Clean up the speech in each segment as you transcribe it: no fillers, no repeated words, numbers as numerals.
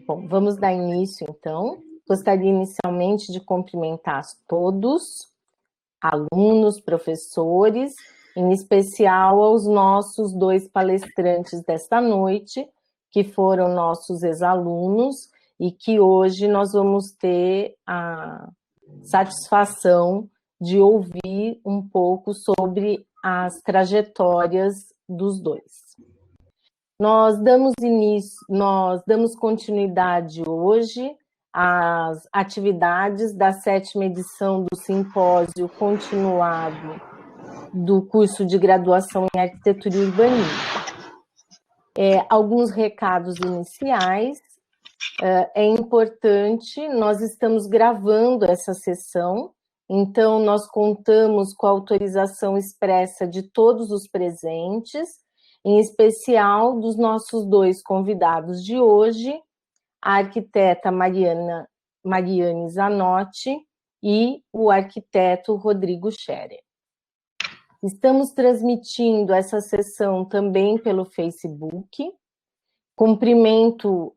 Bom, vamos dar início, então. Gostaria inicialmente de cumprimentar todos, alunos, professores, em especial aos nossos 2 palestrantes desta noite, que foram nossos ex-alunos e que hoje nós vamos ter a satisfação de ouvir um pouco sobre as trajetórias dos dois. Nós damos continuidade hoje às atividades da 7ª edição do simpósio continuado do curso de graduação em Arquitetura e Urbanismo. Alguns recados iniciais. É importante, nós estamos gravando essa sessão, então nós contamos com a autorização expressa de todos os presentes, em especial dos nossos 2 convidados de hoje, a arquiteta Mariane Zanotti e o arquiteto Rodrigo Scherer. Estamos transmitindo essa sessão também pelo Facebook. Cumprimento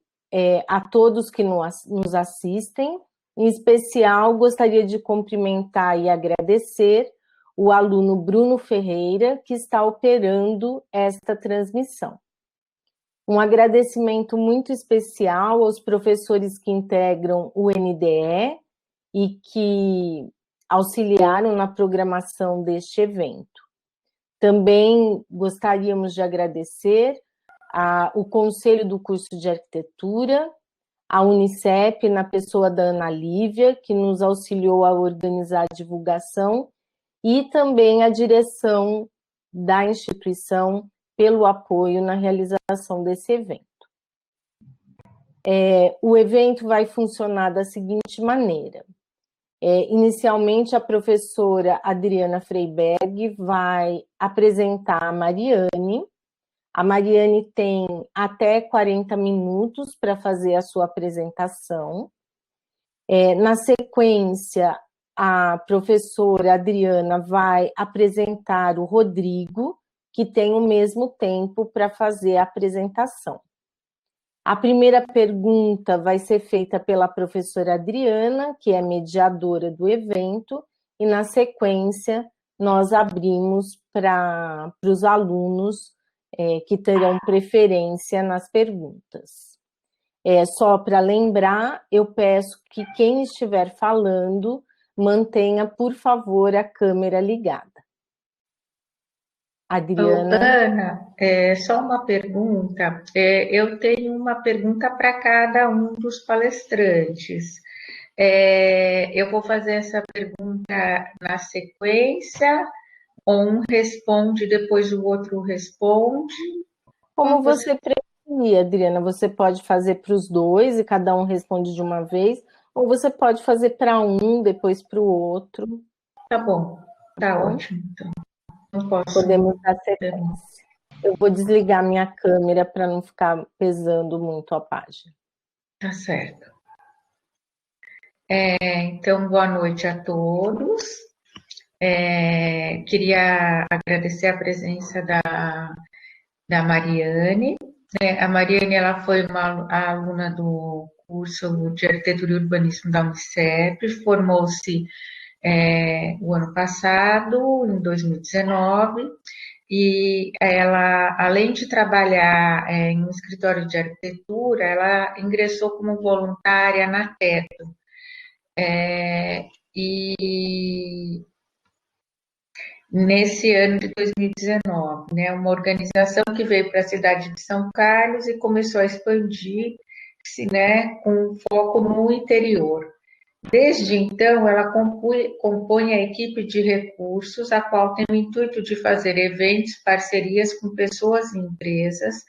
a todos que nos assistem. Em especial, gostaria de cumprimentar e agradecer o aluno Bruno Ferreira, que está operando esta transmissão. Um agradecimento muito especial aos professores que integram o NDE e que auxiliaram na programação deste evento. Também gostaríamos de agradecer o Conselho do Curso de Arquitetura, a Unicep, na pessoa da Ana Lívia, que nos auxiliou a organizar a divulgação, e também a direção da instituição pelo apoio na realização desse evento. O evento vai funcionar da seguinte maneira. Inicialmente, a professora Adriana Freiberg vai apresentar a Mariane. A Mariane tem até 40 minutos para fazer a sua apresentação. Na sequência, a professora Adriana vai apresentar o Rodrigo, que tem o mesmo tempo para fazer a apresentação. A primeira pergunta vai ser feita pela professora Adriana, que é mediadora do evento, e na sequência nós abrimos para os alunos que terão preferência nas perguntas. Só para lembrar, eu peço que quem estiver falando mantenha, por favor, a câmera ligada. Adriana. Ana, só uma pergunta. Eu tenho uma pergunta para cada um dos palestrantes. Eu vou fazer essa pergunta na sequência, ou um responde, depois o outro responde? Como você preferir, Adriana, você pode fazer para os 2 e cada um responde de uma vez, ou você pode fazer para um, depois para o outro. Tá bom, tá ótimo, então. Não posso. Podemos dar sequência. Eu vou desligar minha câmera para não ficar pesando muito a página. Tá certo. Então, boa noite a todos. Queria agradecer a presença da Mariane. A Mariane, ela foi uma aluna do curso de Arquitetura e Urbanismo da Unicep, formou-se o ano passado, em 2019, e ela, além de trabalhar em um escritório de arquitetura, ela ingressou como voluntária na Teto. E nesse ano de 2019, né, uma organização que veio para a cidade de São Carlos e começou a expandir-se, né, com foco no interior. Desde então, ela compõe a equipe de recursos, a qual tem o intuito de fazer eventos, parcerias com pessoas e empresas,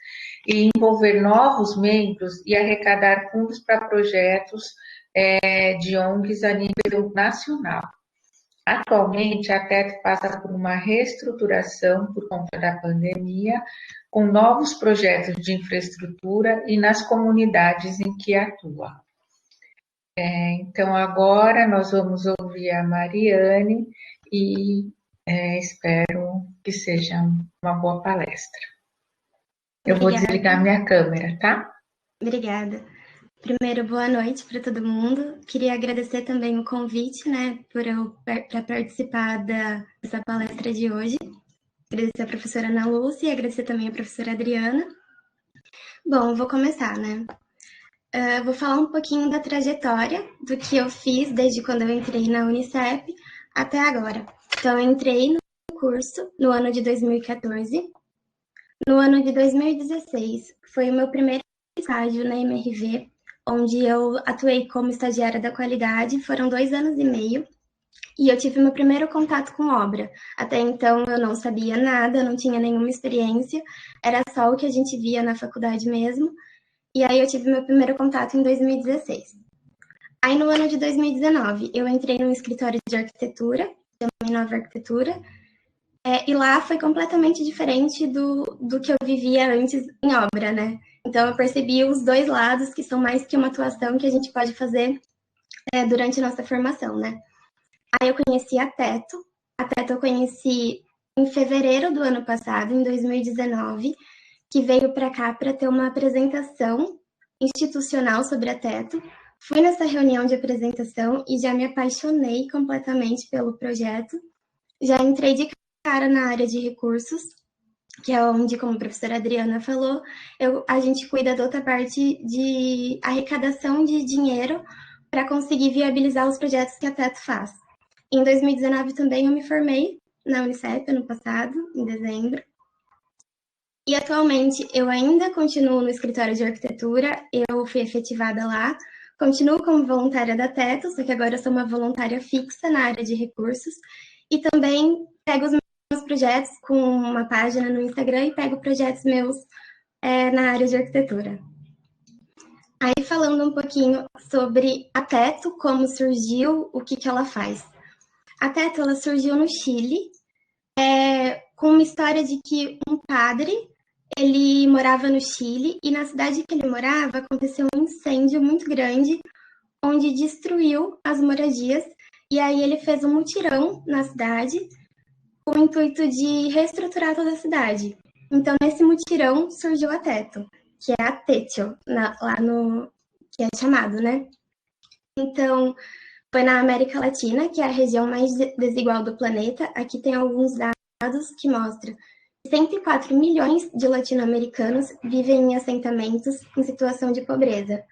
e envolver novos membros e arrecadar fundos para projetos de ONGs a nível nacional. Atualmente, a Teto passa por uma reestruturação por conta da pandemia, com novos projetos de infraestrutura e nas comunidades em que atua. Então, agora nós vamos ouvir a Mariane e espero que seja uma boa palestra. Eu vou desligar minha câmera, tá? Obrigada. Primeiro, boa noite para todo mundo. Queria agradecer também o convite, né, para participar dessa palestra de hoje. Agradecer a professora Ana Lúcia e agradecer também a professora Adriana. Bom, vou começar, né? Vou falar um pouquinho da trajetória, do que eu fiz desde quando eu entrei na Unicep até agora. Então, eu entrei no curso no ano de 2014. No ano de 2016, foi o meu primeiro estágio na MRV, onde eu atuei como estagiária da qualidade, foram 2 anos e meio, e eu tive meu primeiro contato com obra. Até então eu não sabia nada, não tinha nenhuma experiência, era só o que a gente via na faculdade mesmo, e aí eu tive meu primeiro contato em 2016. Aí no ano de 2019 eu entrei num escritório de arquitetura, também Nova Arquitetura, e lá foi completamente diferente do que eu vivia antes em obra, né? Então eu percebi os dois lados, que são mais que uma atuação que a gente pode fazer durante a nossa formação, né? Aí eu conheci a Teto eu conheci em fevereiro do ano passado, em 2019, que veio para cá para ter uma apresentação institucional sobre a Teto. Fui nessa reunião de apresentação e já me apaixonei completamente pelo projeto. Já entrei de cara na área de recursos, que é onde, como a professora Adriana falou, a gente cuida da outra parte de arrecadação de dinheiro para conseguir viabilizar os projetos que a Teto faz. Em 2019 também eu me formei na Unicep, ano passado, em dezembro. E atualmente eu ainda continuo no escritório de arquitetura, eu fui efetivada lá, continuo como voluntária da Teto, só que agora eu sou uma voluntária fixa na área de recursos, e também pego os meus projetos com uma página no Instagram e pego projetos meus na área de arquitetura. Aí falando um pouquinho sobre a Teto, como surgiu, o que ela faz. A Teto ela surgiu no Chile, com uma história de que um padre, ele morava no Chile, e na cidade que ele morava aconteceu um incêndio muito grande, onde destruiu as moradias, e aí ele fez um mutirão na cidade, com o intuito de reestruturar toda a cidade. Então, nesse mutirão, surgiu a Teto, que é a Techo, lá no... que é chamado, né? Então, foi na América Latina, que é a região mais desigual do planeta. Aqui tem alguns dados que mostram que 104 milhões de latino-americanos vivem em assentamentos em situação de pobreza.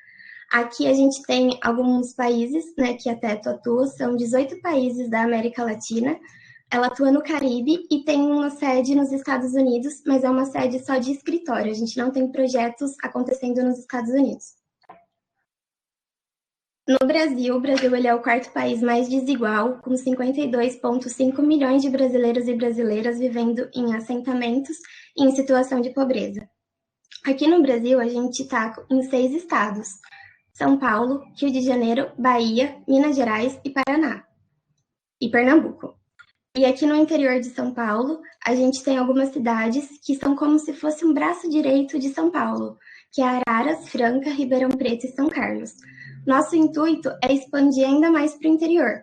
Aqui a gente tem alguns países, né, que a Teto atua, são 18 países da América Latina. Ela atua no Caribe e tem uma sede nos Estados Unidos, mas é uma sede só de escritório. A gente não tem projetos acontecendo nos Estados Unidos. No Brasil, o Brasil ele é o quarto país mais desigual, com 52,5 milhões de brasileiros e brasileiras vivendo em assentamentos e em situação de pobreza. Aqui no Brasil, a gente está em 6 estados: São Paulo, Rio de Janeiro, Bahia, Minas Gerais e Paraná. E Pernambuco. E aqui no interior de São Paulo, a gente tem algumas cidades que são como se fosse um braço direito de São Paulo, que é Araras, Franca, Ribeirão Preto e São Carlos. Nosso intuito é expandir ainda mais para o interior.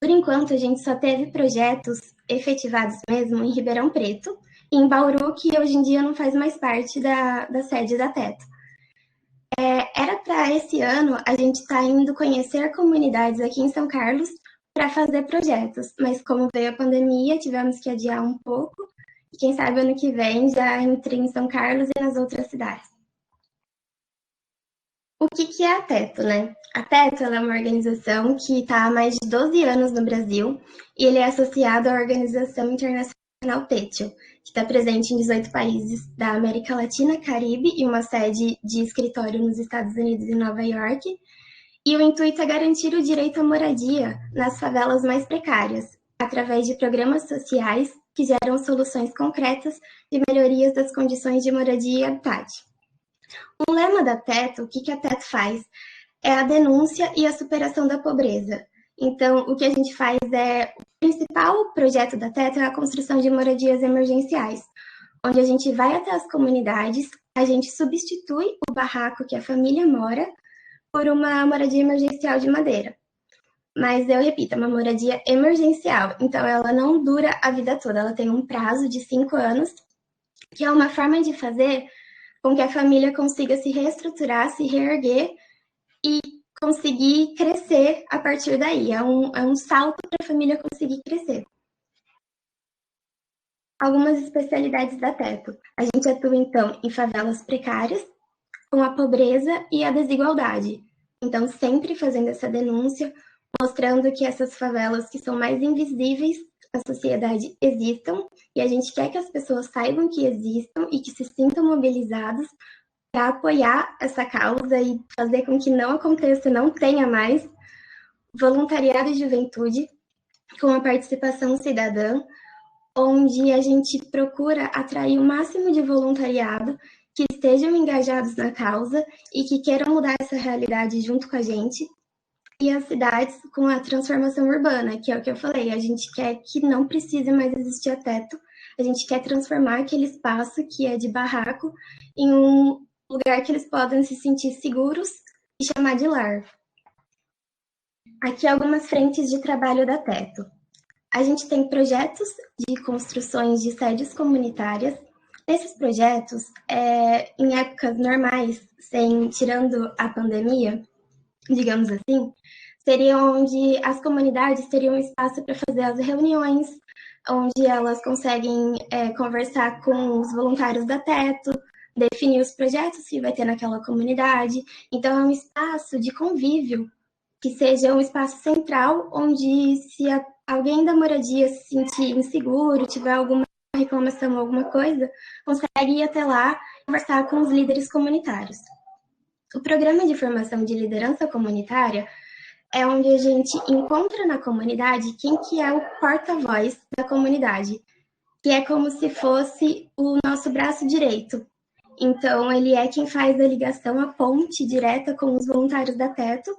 Por enquanto, a gente só teve projetos efetivados mesmo em Ribeirão Preto e em Bauru, que hoje em dia não faz mais parte da sede da Teto. Era para esse ano a gente estar indo conhecer comunidades aqui em São Carlos para fazer projetos, mas como veio a pandemia, tivemos que adiar um pouco, e quem sabe ano que vem já entre em São Carlos e nas outras cidades. O que é a Teto, né? A Teto ela é uma organização que está há mais de 12 anos no Brasil e ele é associado à Organização Internacional Techo, que está presente em 18 países da América Latina, Caribe e uma sede de escritório nos Estados Unidos e Nova York. E o intuito é garantir o direito à moradia nas favelas mais precárias, através de programas sociais que geram soluções concretas de melhorias das condições de moradia e habitat. Um lema da Teto, o que a Teto faz? É a denúncia e a superação da pobreza. Então, o que a gente faz o principal projeto da Teto é a construção de moradias emergenciais, onde a gente vai até as comunidades, a gente substitui o barraco que a família mora por uma moradia emergencial de madeira. Mas eu repito, é uma moradia emergencial, então ela não dura a vida toda, ela tem um prazo de 5 anos, que é uma forma de fazer com que a família consiga se reestruturar, se reerguer e conseguir crescer a partir daí. É um salto para a família conseguir crescer. Algumas especialidades da Teto. A gente atua, então, em favelas precárias, com a pobreza e a desigualdade. Então, sempre fazendo essa denúncia, mostrando que essas favelas que são mais invisíveis na sociedade existam, e a gente quer que as pessoas saibam que existam e que se sintam mobilizadas para apoiar essa causa e fazer com que não aconteça, não tenha mais voluntariado de juventude com a participação cidadã, onde a gente procura atrair o máximo de voluntariado que estejam engajados na causa e que queiram mudar essa realidade junto com a gente, e as cidades com a transformação urbana, que é o que eu falei, a gente quer que não precise mais existir a Teto, a gente quer transformar aquele espaço que é de barraco em um lugar que eles podem se sentir seguros e chamar de lar. Aqui algumas frentes de trabalho da Teto. A gente tem projetos de construções de sedes comunitárias. Nesses projetos, em épocas normais, tirando a pandemia, digamos assim, seriam onde as comunidades teriam espaço para fazer as reuniões, onde elas conseguem conversar com os voluntários da Teto, definir os projetos que vai ter naquela comunidade. Então, é um espaço de convívio, que seja um espaço central, onde se alguém da moradia se sentir inseguro, tiver alguma reclamação, alguma coisa, consegue ir até lá e conversar com os líderes comunitários. O programa de formação de liderança comunitária é onde a gente encontra na comunidade quem que é o porta-voz da comunidade, que é como se fosse o nosso braço direito. Então, ele é quem faz a ligação, a ponte direta com os voluntários da Teto,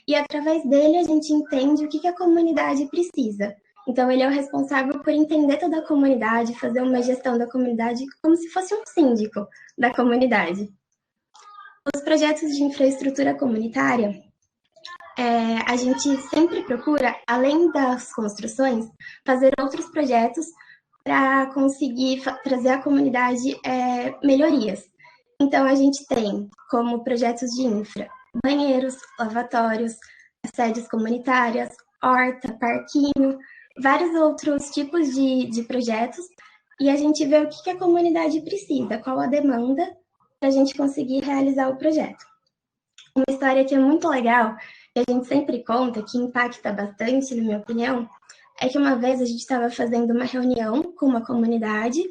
e através dele a gente entende o que a comunidade precisa. Então, ele é o responsável por entender toda a comunidade, fazer uma gestão da comunidade como se fosse um síndico da comunidade. Os projetos de infraestrutura comunitária, a gente sempre procura, além das construções, fazer outros projetos para conseguir trazer à comunidade melhorias. Então, a gente tem como projetos de infra, banheiros, lavatórios, sedes comunitárias, horta, parquinho, vários outros tipos de projetos, e a gente vê o que a comunidade precisa, qual a demanda, para a gente conseguir realizar o projeto. Uma história que é muito legal, que a gente sempre conta, que impacta bastante, na minha opinião, é que uma vez a gente estava fazendo uma reunião com uma comunidade,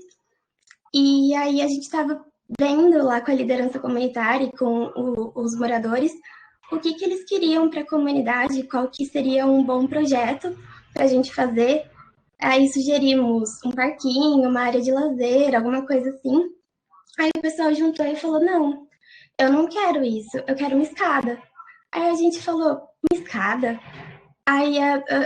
e aí a gente estava vendo lá com a liderança comunitária e com os moradores o que eles queriam para a comunidade, qual que seria um bom projeto para a gente fazer. Aí sugerimos um parquinho, uma área de lazer, alguma coisa assim. Aí o pessoal juntou e falou, não, eu não quero isso, eu quero uma escada. Aí a gente falou, uma escada? Aí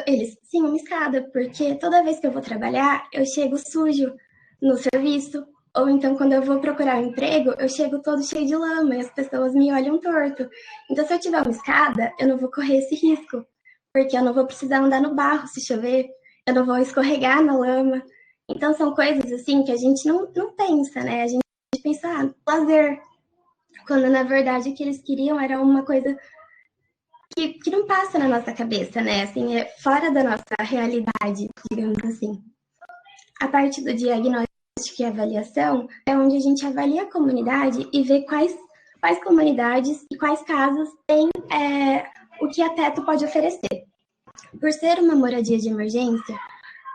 eles, sim, uma escada, porque toda vez que eu vou trabalhar, eu chego sujo no serviço, ou então quando eu vou procurar um emprego, eu chego todo cheio de lama e as pessoas me olham torto. Então, se eu tiver uma escada, eu não vou correr esse risco, porque eu não vou precisar andar no barro se chover, eu não vou escorregar na lama. Então, são coisas assim que a gente não pensa, né? A gente pensa, lazer, quando na verdade o que eles queriam era uma coisa que não passa na nossa cabeça, né? Assim, é fora da nossa realidade, digamos assim. A parte do diagnóstico e avaliação é onde a gente avalia a comunidade e vê quais comunidades e quais casas têm o que a Teto pode oferecer. Por ser uma moradia de emergência,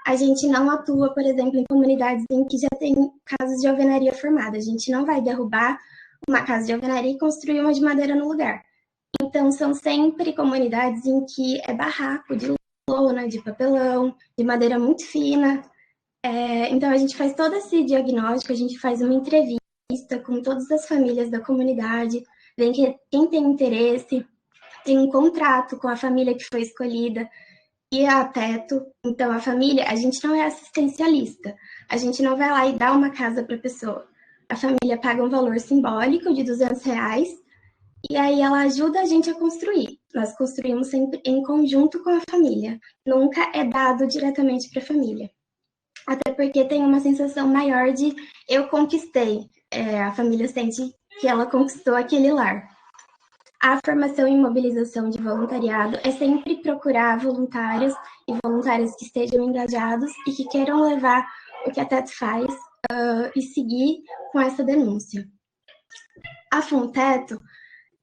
a gente não atua, por exemplo, em comunidades em que já tem casas de alvenaria formada. A gente não vai derrubar uma casa de alvenaria e construir uma de madeira no lugar. Então, são sempre comunidades em que é barraco de lona, de papelão, de madeira muito fina. Então, a gente faz todo esse diagnóstico, a gente faz uma entrevista com todas as famílias da comunidade, vem quem tem interesse, tem um contrato com a família que foi escolhida e a Teto. Então, a família, a gente não é assistencialista, a gente não vai lá e dá uma casa para a pessoa. A família paga um valor simbólico de R$200, e aí ela ajuda a gente a construir. Nós construímos sempre em conjunto com a família. Nunca é dado diretamente para a família. Até porque tem uma sensação maior de eu conquistei. A família sente que ela conquistou aquele lar. a formação e mobilização de voluntariado é sempre procurar voluntários e voluntárias que estejam engajados e que queiram levar o que a Teto faz e seguir com essa denúncia. A Funteto,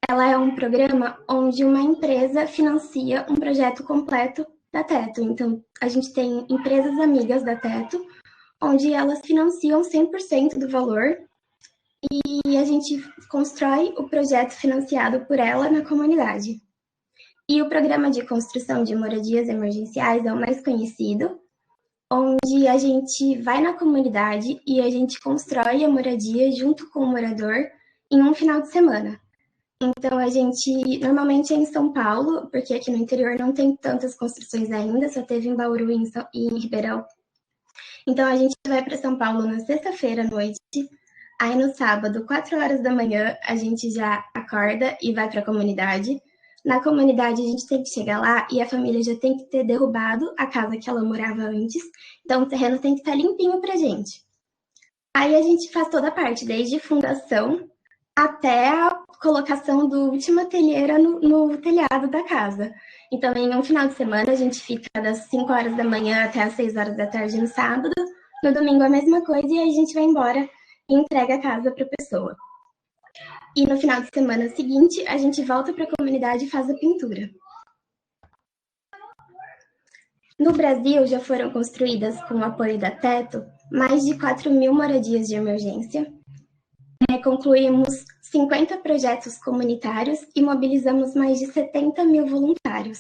ela é um programa onde uma empresa financia um projeto completo da Teto. Então, a gente tem empresas amigas da Teto, onde elas financiam 100% do valor e a gente constrói o projeto financiado por ela na comunidade. E o programa de construção de moradias emergenciais é o mais conhecido, onde a gente vai na comunidade e a gente constrói a moradia junto com o morador em um final de semana. Então, a gente normalmente é em São Paulo, porque aqui no interior não tem tantas construções ainda, só teve em Bauru e em Ribeirão. Então, a gente vai para São Paulo na sexta-feira à noite. Aí no sábado, 4 horas da manhã, a gente já acorda e vai para a comunidade. Na comunidade, a gente tem que chegar lá e a família já tem que ter derrubado a casa que ela morava antes. Então, o terreno tem que estar limpinho para a gente. Aí a gente faz toda a parte, desde fundação até a colocação do última telheira no telhado da casa. Então, em um final de semana, a gente fica das 5 horas da manhã até as 6 horas da tarde no sábado. No domingo, a mesma coisa, e aí a gente vai embora e entrega a casa para a pessoa. E no final de semana seguinte, a gente volta para a comunidade e faz a pintura. No Brasil, já foram construídas, com o apoio da Teto, mais de 4.000 moradias de emergência. Concluímos 50 projetos comunitários e mobilizamos mais de 70 mil voluntários.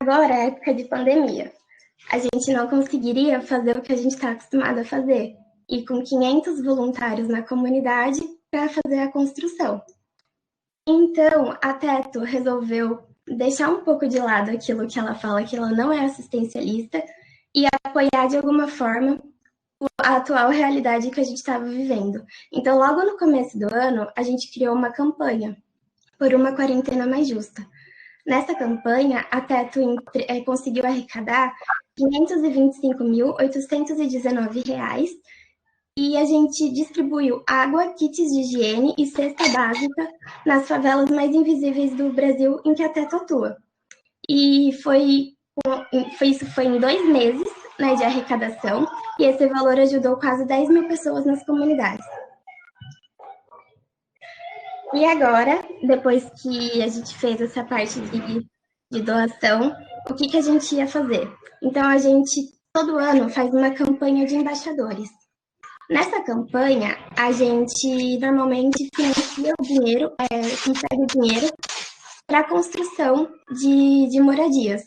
Agora é época de pandemia. A gente não conseguiria fazer o que a gente está acostumado a fazer, e com 500 voluntários na comunidade para fazer a construção. Então, a Teto resolveu deixar um pouco de lado aquilo que ela fala, que ela não é assistencialista, e apoiar de alguma forma a atual realidade que a gente estava vivendo. Então, logo no começo do ano, a gente criou uma campanha por uma quarentena mais justa. Nessa campanha, a Teto conseguiu arrecadar R$ 525.819 e a gente distribuiu água, kits de higiene e cesta básica nas favelas mais invisíveis do Brasil em que a Teto atua. E isso foi em 2 meses, né, de arrecadação, e esse valor ajudou quase 10 mil pessoas nas comunidades. E agora, depois que a gente fez essa parte de doação, o que a gente ia fazer? Então, a gente, todo ano, faz uma campanha de embaixadores. Nessa campanha, a gente normalmente financia o dinheiro, consegue o dinheiro para a construção de moradias.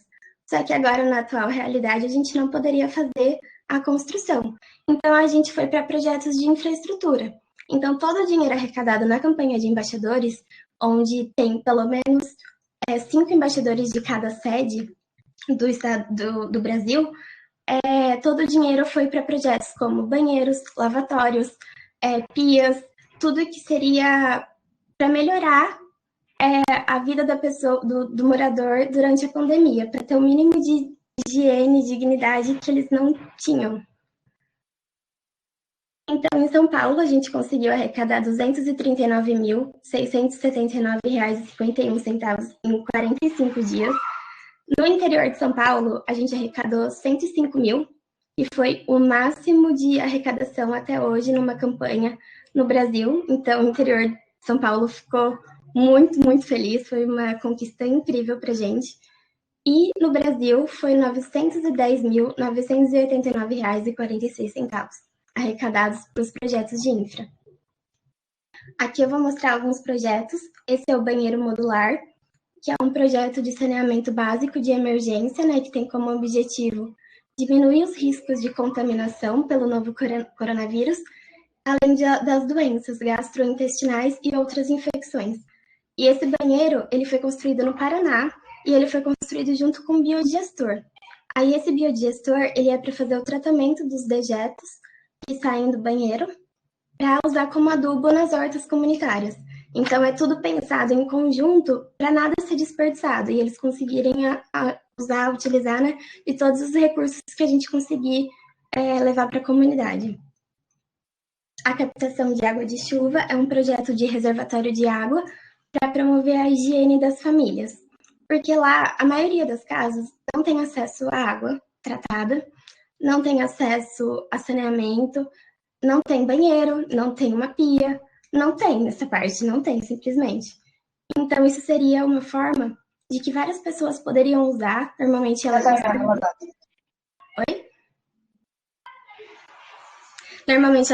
Só que agora, na atual realidade, a gente não poderia fazer a construção. Então, a gente foi para projetos de infraestrutura. Então, todo o dinheiro arrecadado na campanha de embaixadores, onde tem pelo menos 5 embaixadores de cada sede do estado do Brasil, todo o dinheiro foi para projetos como banheiros, lavatórios, pias, tudo que seria para melhorar a vida da pessoa, do morador durante a pandemia, para ter o mínimo de higiene e dignidade que eles não tinham. Então, em São Paulo, a gente conseguiu arrecadar R$ 239.679,51 em 45 dias. No interior de São Paulo, a gente arrecadou 105 mil, e foi o máximo de arrecadação até hoje numa campanha no Brasil. Então, o interior de São Paulo ficou muito, muito feliz, foi uma conquista incrível para a gente. E no Brasil foi R$ 910.989,46, arrecadados para os projetos de infra. Aqui eu vou mostrar alguns projetos. Esse é o banheiro modular, que é um projeto de saneamento básico de emergência, né, que tem como objetivo diminuir os riscos de contaminação pelo novo coronavírus, além das doenças gastrointestinais e outras infecções. E esse banheiro, ele foi construído no Paraná, e ele foi construído junto com um biodigestor. Aí esse biodigestor, ele é para fazer o tratamento dos dejetos que saem do banheiro, para usar como adubo nas hortas comunitárias. Então, é tudo pensado em conjunto para nada ser desperdiçado e eles conseguirem utilizar, né, de todos os recursos que a gente conseguir levar para a comunidade. A captação de água de chuva é um projeto de reservatório de água para promover a higiene das famílias, porque lá a maioria das casas não tem acesso à água tratada, não tem acesso a saneamento, não tem banheiro, não tem uma pia, não tem nessa parte, não tem simplesmente. Então isso seria uma forma de que várias pessoas poderiam usar, normalmente ela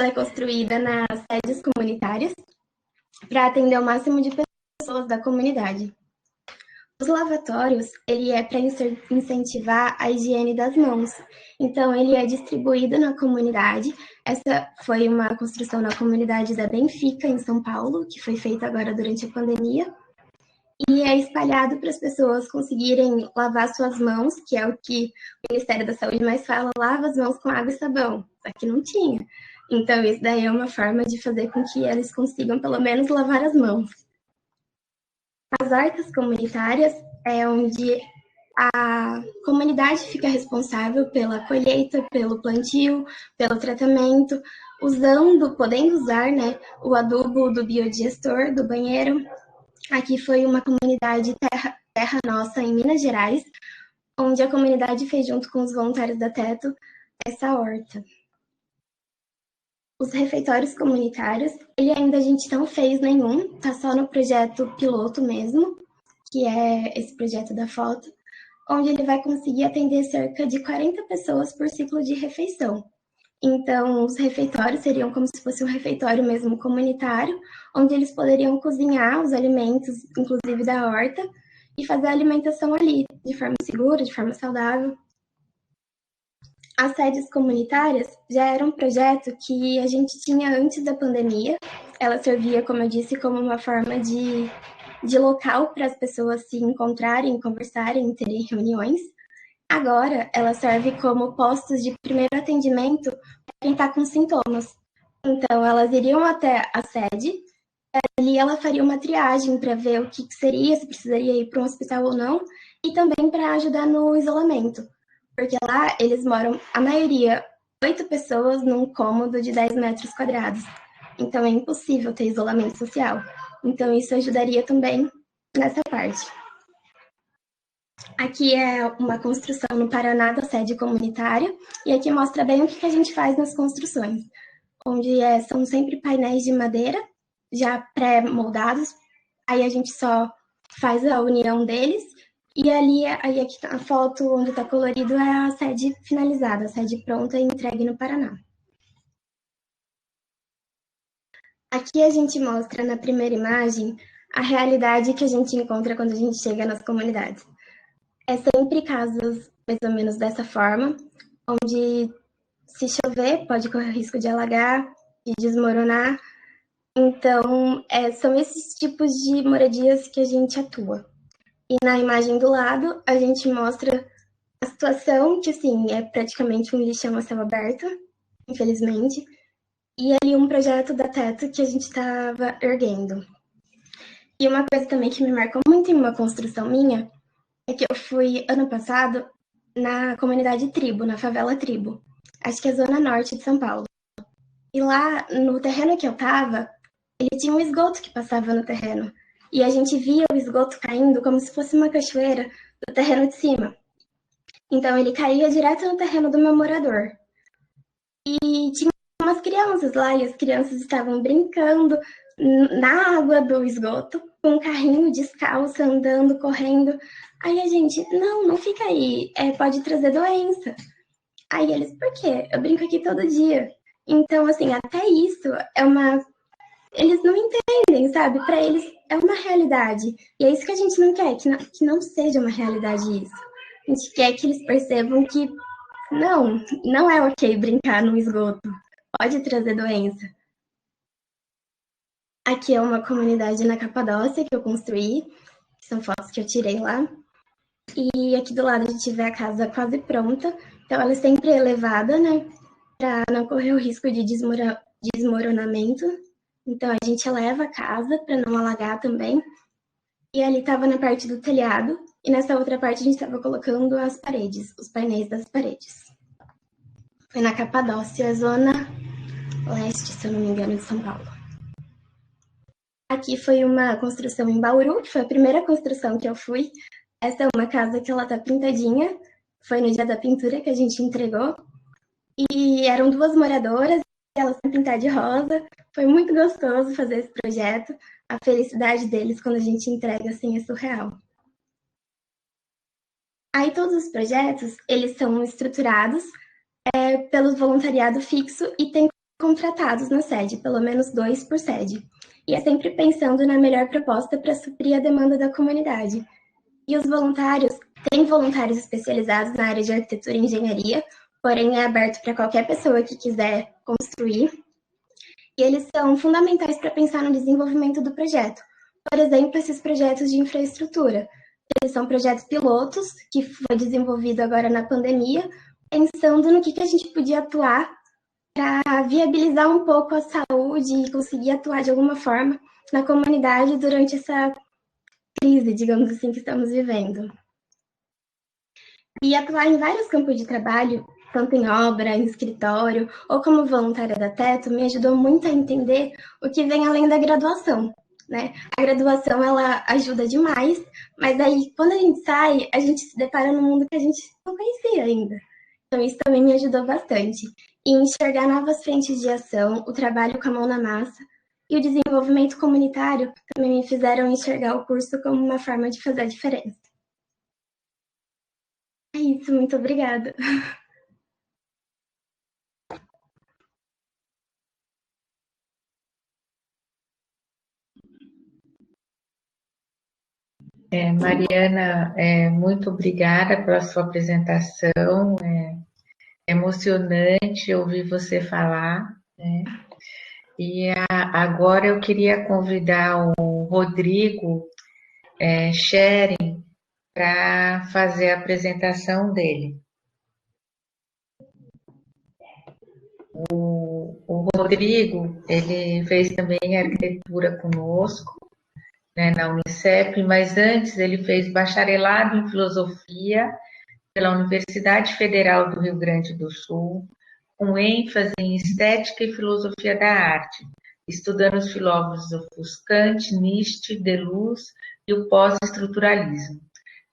é construída nas sedes comunitárias para atender o máximo de pessoas da comunidade. Os lavatórios, ele é para incentivar a higiene das mãos. Então, ele é distribuído na comunidade. Essa foi uma construção na comunidade da Benfica, em São Paulo, que foi feita agora durante a pandemia. E é espalhado para as pessoas conseguirem lavar suas mãos, que é o que o Ministério da Saúde mais fala, lava as mãos com água e sabão. Só que não tinha. Então, isso daí é uma forma de fazer com que eles consigam, pelo menos, lavar as mãos. As hortas comunitárias é onde a comunidade fica responsável pela colheita, pelo plantio, pelo tratamento, podendo usar, né, o adubo do biodigestor, do banheiro. Aqui foi uma comunidade Terra Nossa, em Minas Gerais, onde a comunidade fez, junto com os voluntários da Teto, essa horta. Os refeitórios comunitários, a gente não fez nenhum, tá só no projeto piloto mesmo, que é esse projeto da foto, onde ele vai conseguir atender cerca de 40 pessoas por ciclo de refeição. Então, os refeitórios seriam como se fosse um refeitório mesmo comunitário, onde eles poderiam cozinhar os alimentos, inclusive da horta, e fazer a alimentação ali, de forma segura, de forma saudável. As sedes comunitárias já era um projeto que a gente tinha antes da pandemia. Ela servia, como eu disse, como uma forma de local para as pessoas se encontrarem, conversarem, terem reuniões. Agora, ela serve como postos de primeiro atendimento para quem está com sintomas. Então, elas iriam até a sede, ali ela faria uma triagem para ver o que seria, se precisaria ir para um hospital ou não, e também para ajudar no isolamento. Porque lá eles moram, a maioria, 8 pessoas num cômodo de 10 metros quadrados. Então é impossível ter isolamento social. Então isso ajudaria também nessa parte. Aqui é uma construção no Paraná da sede comunitária, e aqui mostra bem o que a gente faz nas construções, onde são sempre painéis de madeira, já pré-moldados, aí a gente só faz a união deles, e ali, aí aqui a foto onde está colorido é a sede finalizada, a sede pronta e entregue no Paraná. Aqui a gente mostra na primeira imagem a realidade que a gente encontra quando a gente chega nas comunidades. É sempre casas mais ou menos dessa forma, onde se chover pode correr o risco de alagar, de desmoronar. Então, são esses tipos de moradias que a gente atua. E na imagem do lado, a gente mostra a situação, que assim, é praticamente um lixão a céu aberto, infelizmente, e ali um projeto da Teto que a gente estava erguendo. E uma coisa também que me marcou muito em uma construção minha, é que eu fui, ano passado, na comunidade Tribo, na favela Tribo. Acho que é a zona norte de São Paulo. E lá, no terreno que eu tava, ele tinha um esgoto que passava no terreno. E a gente via o esgoto caindo como se fosse uma cachoeira do terreno de cima. Então, ele caía direto no terreno do meu morador. E tinha umas crianças lá, e as crianças estavam brincando na água do esgoto, com um carrinho descalço, andando, correndo. Aí a gente, não fica aí, pode trazer doença. Aí eles, por quê? Eu brinco aqui todo dia. Então, assim, até isso eles não entendem, sabe? Para eles é uma realidade. E é isso que a gente não quer, que não seja uma realidade isso. A gente quer que eles percebam que não é ok brincar no esgoto. Pode trazer doença. Aqui é uma comunidade na Capadócia que eu construí, que são fotos que eu tirei lá. E aqui do lado a gente vê a casa quase pronta, então ela é sempre elevada, né, para não correr o risco de desmoronamento. Então a gente eleva a casa para não alagar também. E ali estava na parte do telhado, e nessa outra parte a gente estava colocando as paredes, os painéis das paredes. Foi na Capadócia, zona leste, se eu não me engano, de São Paulo. Aqui foi uma construção em Bauru, que foi a primeira construção que eu fui. Essa é uma casa que ela tá pintadinha, foi no dia da pintura que a gente entregou. E eram 2 moradoras, e elas iam pintar de rosa. Foi muito gostoso fazer esse projeto. A felicidade deles quando a gente entrega assim é surreal. Aí todos os projetos, eles são estruturados pelo voluntariado fixo e tem contratados na sede, pelo menos 2 por sede. E é sempre pensando na melhor proposta para suprir a demanda da comunidade. E os voluntários, tem voluntários especializados na área de arquitetura e engenharia, porém é aberto para qualquer pessoa que quiser construir. E eles são fundamentais para pensar no desenvolvimento do projeto. Por exemplo, esses projetos de infraestrutura. Eles são projetos pilotos, que foi desenvolvido agora na pandemia, pensando no que a gente podia atuar para viabilizar um pouco a saúde e conseguir atuar de alguma forma na comunidade durante essa crise, digamos assim, que estamos vivendo. E atuar em vários campos de trabalho, tanto em obra, em escritório, ou como voluntária da Teto, me ajudou muito a entender o que vem além da graduação, né? A graduação, ela ajuda demais, mas aí, quando a gente sai, a gente se depara num mundo que a gente não conhecia ainda. Então, isso também me ajudou bastante. E enxergar novas frentes de ação, o trabalho com a mão na massa e o desenvolvimento comunitário também me fizeram enxergar o curso como uma forma de fazer a diferença. É isso, muito obrigada. Mariana, muito obrigada pela sua apresentação. É emocionante ouvir você falar, né? E agora eu queria convidar o Rodrigo Schering para fazer a apresentação dele. O Rodrigo, ele fez também arquitetura conosco, né, na Unicep, mas antes ele fez bacharelado em filosofia pela Universidade Federal do Rio Grande do Sul, com ênfase em estética e filosofia da arte, estudando os filósofos Kant, Nietzsche, Deleuze e o pós-estruturalismo.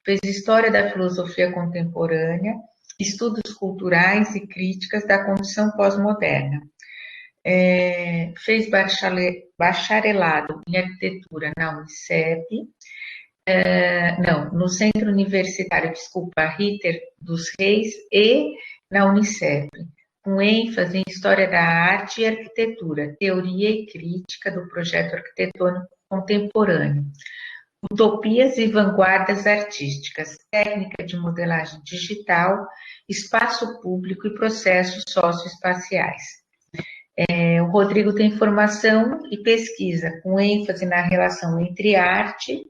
Fez história da filosofia contemporânea, estudos culturais e críticas da condição pós-moderna. Fez bacharelado em arquitetura na Unicep, no Centro Universitário, Ritter dos Reis e na Unicep, com ênfase em História da Arte e Arquitetura, Teoria e Crítica do Projeto Arquitetônico Contemporâneo, Utopias e Vanguardas Artísticas, Técnica de Modelagem Digital, Espaço Público e Processos Socioespaciais. O Rodrigo tem formação e pesquisa com ênfase na relação entre arte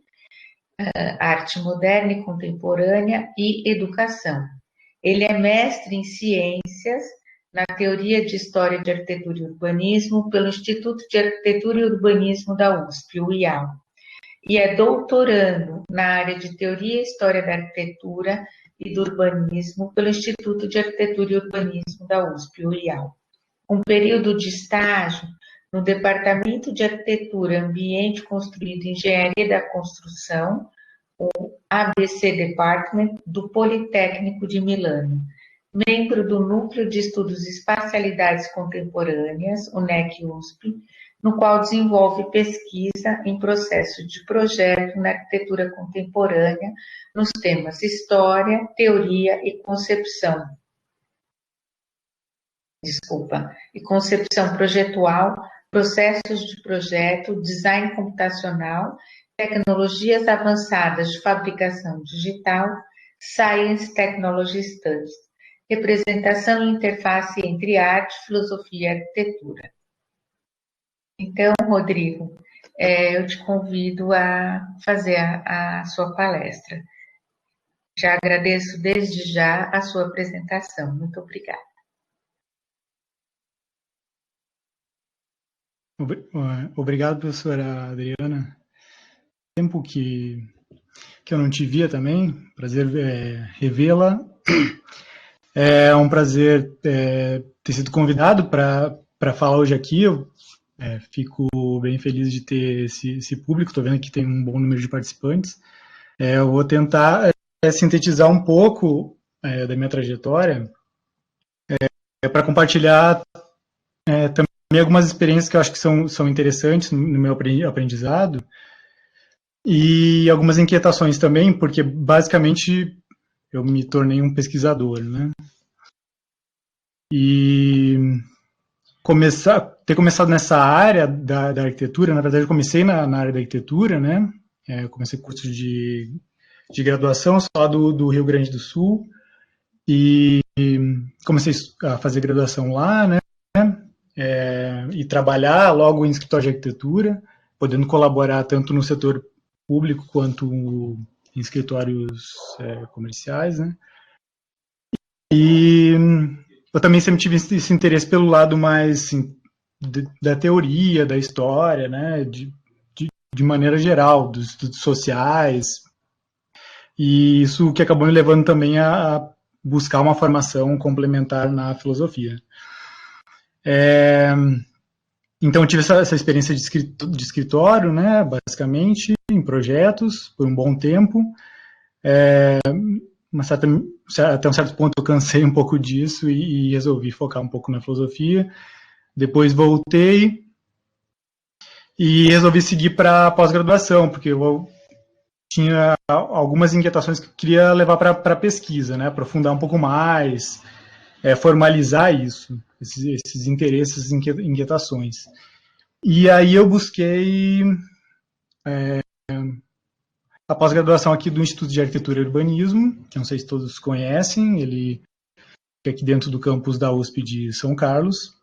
moderna e contemporânea e educação. Ele é mestre em ciências na teoria de história de arquitetura e urbanismo pelo Instituto de Arquitetura e Urbanismo da USP, o IAU, e é doutorando na área de teoria e história da arquitetura e do urbanismo pelo Instituto de Arquitetura e Urbanismo da USP, o IAU. Um período de estágio no Departamento de Arquitetura, Ambiente Construído e Engenharia da Construção, o ABC Department, do Politécnico de Milano. Membro do Núcleo de Estudos e Espacialidades Contemporâneas, o NEC-USP, no qual desenvolve pesquisa em processo de projeto na arquitetura contemporânea, nos temas história, teoria e concepção projetual, processos de projeto, design computacional, tecnologias avançadas de fabricação digital, Science Technology Studies, representação e interface entre arte, filosofia e arquitetura. Então, Rodrigo, eu te convido a fazer a sua palestra. Já agradeço desde já a sua apresentação. Muito obrigada. Obrigado, professora Adriana. Tempo que eu não te via também, prazer revê-la. É um prazer ter sido convidado para para falar hoje aqui. Eu fico bem feliz de ter esse público. Estou vendo que tem um bom número de participantes. Eu vou tentar sintetizar um pouco da minha trajetória para compartilhar também algumas experiências que eu acho que são interessantes no meu aprendizado e algumas inquietações também, porque basicamente eu me tornei um pesquisador, né? E ter começado nessa área da arquitetura, na verdade eu comecei na área da arquitetura, né? Eu comecei curso de graduação só do Rio Grande do Sul e comecei a fazer graduação lá, né? E trabalhar logo em escritório de arquitetura, podendo colaborar tanto no setor público quanto em escritórios comerciais, né? E eu também sempre tive esse interesse pelo lado mais assim, da teoria, da história, né? De maneira geral, dos estudos sociais. E isso que acabou me levando também a buscar uma formação complementar na filosofia. Então, eu tive essa experiência de escritório, né, basicamente, em projetos, por um bom tempo. Até um certo ponto eu cansei um pouco disso e resolvi focar um pouco na filosofia. Depois voltei e resolvi seguir para a pós-graduação, porque eu tinha algumas inquietações que eu queria levar para a pesquisa, né, aprofundar um pouco mais, formalizar isso, esses interesses, inquietações. E aí eu busquei a pós-graduação aqui do Instituto de Arquitetura e Urbanismo, que não sei se todos conhecem, ele fica aqui dentro do campus da USP de São Carlos.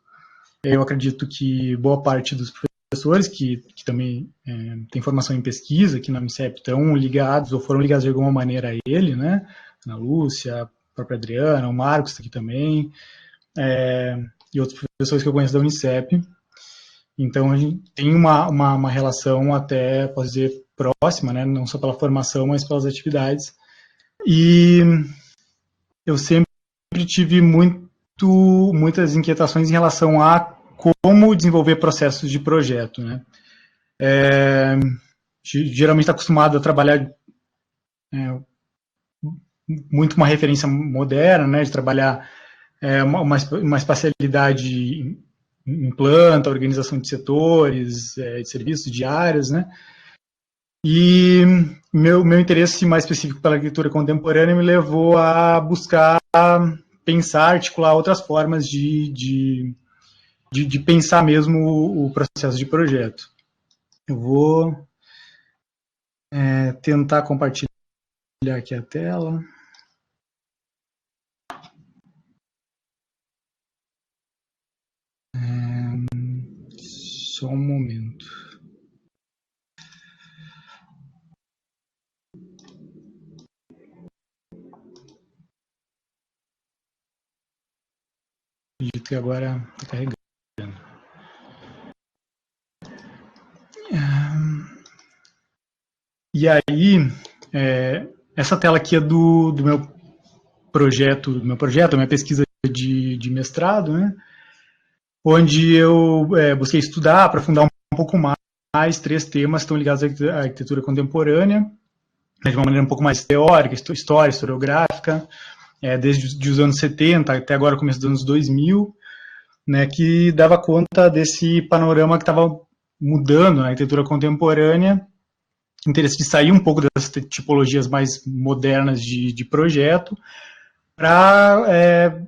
Eu acredito que boa parte dos professores que também têm formação em pesquisa aqui na Unicep estão ligados ou foram ligados de alguma maneira a ele, né? Ana Lúcia, a própria Adriana, o Marcos está aqui também, e outros professores que eu conheço da Unicep. Então, a gente tem uma relação até, posso dizer, próxima, né? Não só pela formação, mas pelas atividades. E eu sempre tive muitas inquietações em relação a como desenvolver processos de projeto, né? Geralmente está acostumado a trabalhar muito uma referência moderna, né? De trabalhar uma espacialidade em planta, organização de setores, de serviços, de áreas, né? E meu interesse mais específico pela arquitetura contemporânea me levou a buscar pensar, articular outras formas de pensar mesmo o processo de projeto. Eu vou tentar compartilhar aqui a tela. Só um momento. Acredito que agora está carregando. E aí, essa tela aqui é do meu projeto, a minha pesquisa de mestrado, né? Onde eu busquei estudar, aprofundar um pouco mais 3 temas que estão ligados à arquitetura contemporânea, de uma maneira um pouco mais teórica, história, historiográfica, desde os anos 70 até agora, começo dos anos 2000, né, que dava conta desse panorama que estava mudando na arquitetura contemporânea, interesse de sair um pouco das tipologias mais modernas de projeto, para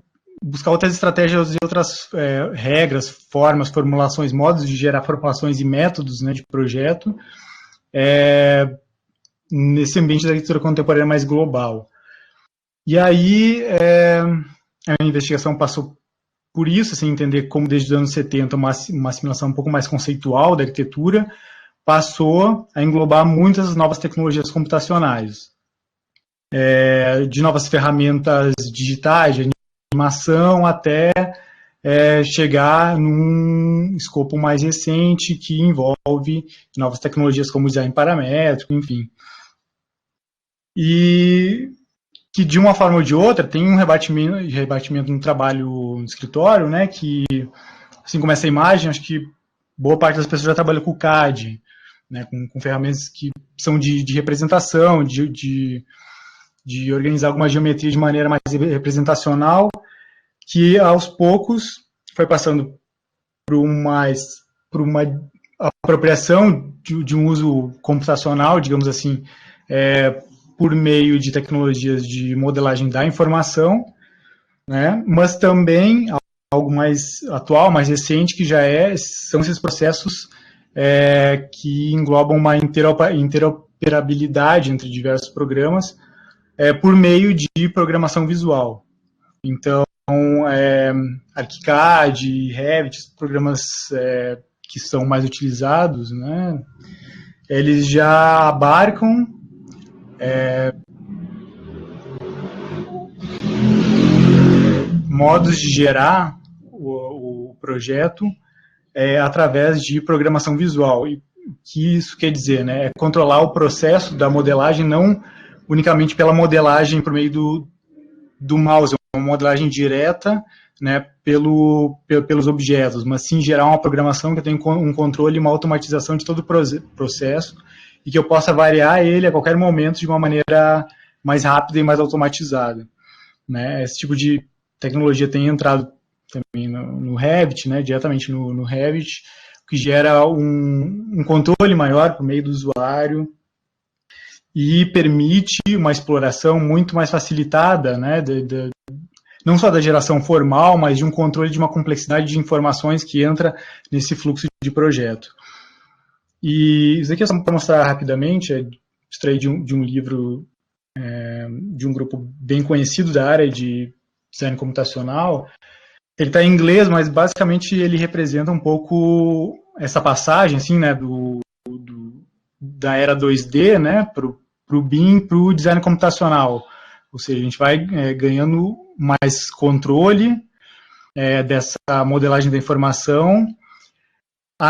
buscar outras estratégias e outras regras, formas, formulações, modos de gerar formulações e métodos, né, de projeto, nesse ambiente da arquitetura contemporânea mais global. E aí a minha investigação passou por isso, assim, entender como desde os anos 70 uma assimilação um pouco mais conceitual da arquitetura passou a englobar muitas novas tecnologias computacionais, de novas ferramentas digitais, de animação, até chegar num escopo mais recente que envolve novas tecnologias como design paramétrico, enfim. E que de uma forma ou de outra tem um rebatimento no trabalho no escritório, né, que assim como essa imagem, acho que boa parte das pessoas já trabalha com o CAD, né, com ferramentas que são de representação, de organizar alguma geometria de maneira mais representacional, que aos poucos foi passando por uma apropriação de um uso computacional, digamos assim, por meio de tecnologias de modelagem da informação, né, mas também algo mais atual, mais recente, que já são esses processos que englobam uma interoperabilidade entre diversos programas por meio de programação visual. Então, ArchiCAD, Revit, programas que são mais utilizados, né, eles já abarcam modos de gerar o projeto através de programação visual. E o que isso quer dizer, né? É controlar o processo da modelagem, não unicamente pela modelagem por meio do mouse, uma modelagem direta, né, pelos objetos, mas sim gerar uma programação que tenha um controle e uma automatização de todo o processo e que eu possa variar ele a qualquer momento de uma maneira mais rápida e mais automatizada, né? Esse tipo de tecnologia tem entrado também no Revit, né, diretamente no Revit, o que gera um controle maior por meio do usuário e permite uma exploração muito mais facilitada, né, não só da geração formal, mas de um controle de uma complexidade de informações que entra nesse fluxo de projeto. E isso aqui é só para mostrar rapidamente, extraí de um livro de um grupo bem conhecido da área de design computacional. Ele está em inglês, mas basicamente ele representa um pouco essa passagem, assim, né, da era 2D, né, para o BIM, para o design computacional. Ou seja, a gente vai ganhando mais controle dessa modelagem da informação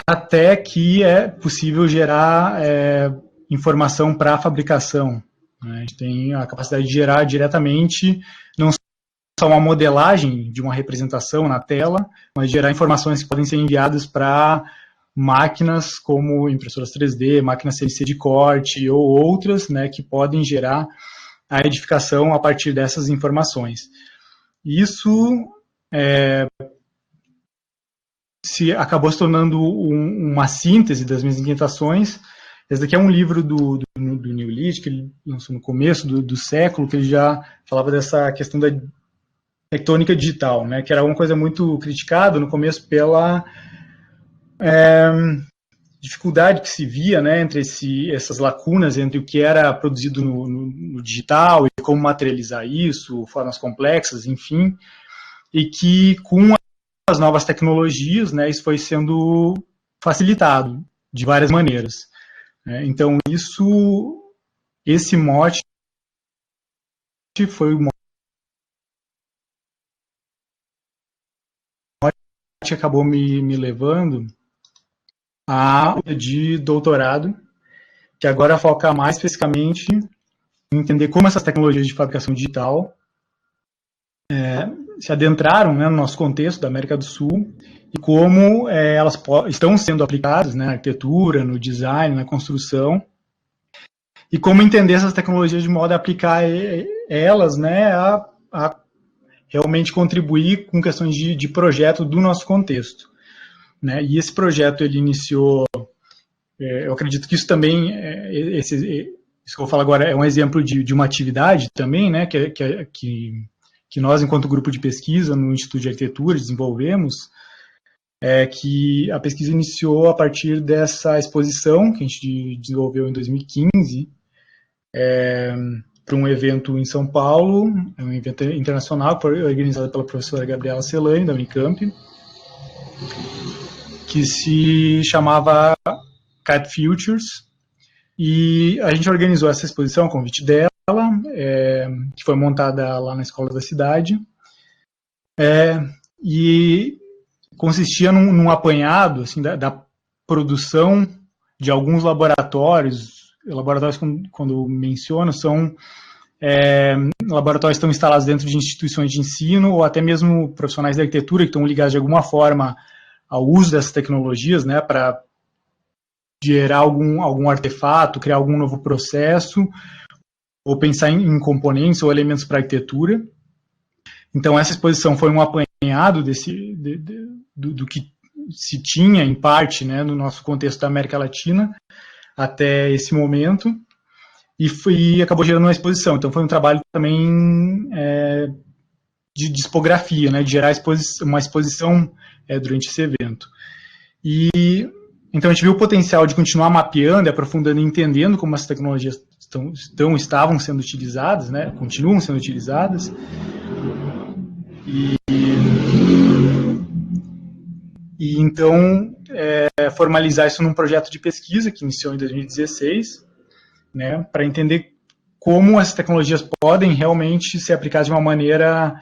até que é possível gerar informação para a fabricação. Né? A gente tem a capacidade de gerar diretamente, não só uma modelagem de uma representação na tela, mas gerar informações que podem ser enviadas para máquinas como impressoras 3D, máquinas CNC de corte ou outras, né, que podem gerar a edificação a partir dessas informações. Isso acabou se tornando uma síntese das minhas inquietações. Esse daqui é um livro do Neil Litt, que ele lançou no começo do século, que ele já falava dessa questão da tectônica digital, né, que era uma coisa muito criticada no começo pela dificuldade que se via, né, entre essas lacunas entre o que era produzido no digital e como materializar isso, formas complexas, enfim, e que com as novas tecnologias, né, isso foi sendo facilitado de várias maneiras. Então, esse mote foi o mote que acabou me levando a de doutorado, que agora foca mais especificamente em entender como essas tecnologias de fabricação digital se adentraram, né, no nosso contexto da América do Sul e como elas estão sendo aplicadas, né, na arquitetura, no design, na construção, e como entender essas tecnologias de modo a aplicar elas, né, a realmente contribuir com questões de projeto do nosso contexto. Né? E esse projeto ele iniciou, eu acredito que isso também, isso que eu vou falar agora é um exemplo de uma atividade também, né, que nós, enquanto grupo de pesquisa no Instituto de Arquitetura, desenvolvemos, que a pesquisa iniciou a partir dessa exposição que a gente desenvolveu em 2015, para um evento em São Paulo, um evento internacional organizado pela professora Gabriela Celani, da Unicamp, que se chamava CAD Futures, e a gente organizou essa exposição, a convite dela, que foi montada lá na Escola da Cidade, e consistia num apanhado assim, da produção de alguns laboratórios. Laboratórios, quando menciono, são laboratórios que estão instalados dentro de instituições de ensino ou até mesmo profissionais da arquitetura que estão ligados de alguma forma ao uso dessas tecnologias, né, para gerar algum artefato, criar algum novo processo, ou pensar em componentes ou elementos para arquitetura. Então, essa exposição foi um apanhado do que se tinha, em parte, né, no nosso contexto da América Latina, até esse momento, e acabou gerando uma exposição. Então, foi um trabalho também de discografia, né, de gerar uma exposição durante esse evento. Então, a gente viu o potencial de continuar mapeando, aprofundando e entendendo como essas tecnologias estavam sendo utilizadas, né, continuam sendo utilizadas, e então formalizar isso num projeto de pesquisa que iniciou em 2016, né, para entender como essas tecnologias podem realmente ser aplicadas de uma maneira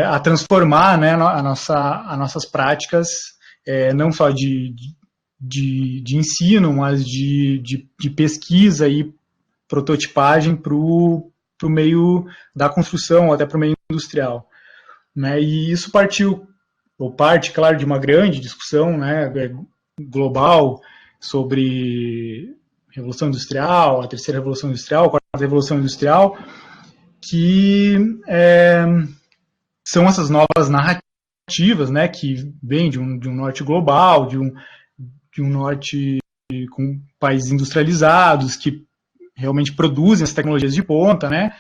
a transformar, né, as nossas práticas, não só de ensino, mas de pesquisa e prototipagem para o meio da construção, até para o meio industrial. Né, e isso parte, claro, de uma grande discussão, né, global sobre Revolução Industrial, a terceira Revolução Industrial, a quarta Revolução Industrial, que são essas novas narrativas, né, que vêm de um norte global, de um norte com países industrializados, que realmente produzem as tecnologias de ponta, né,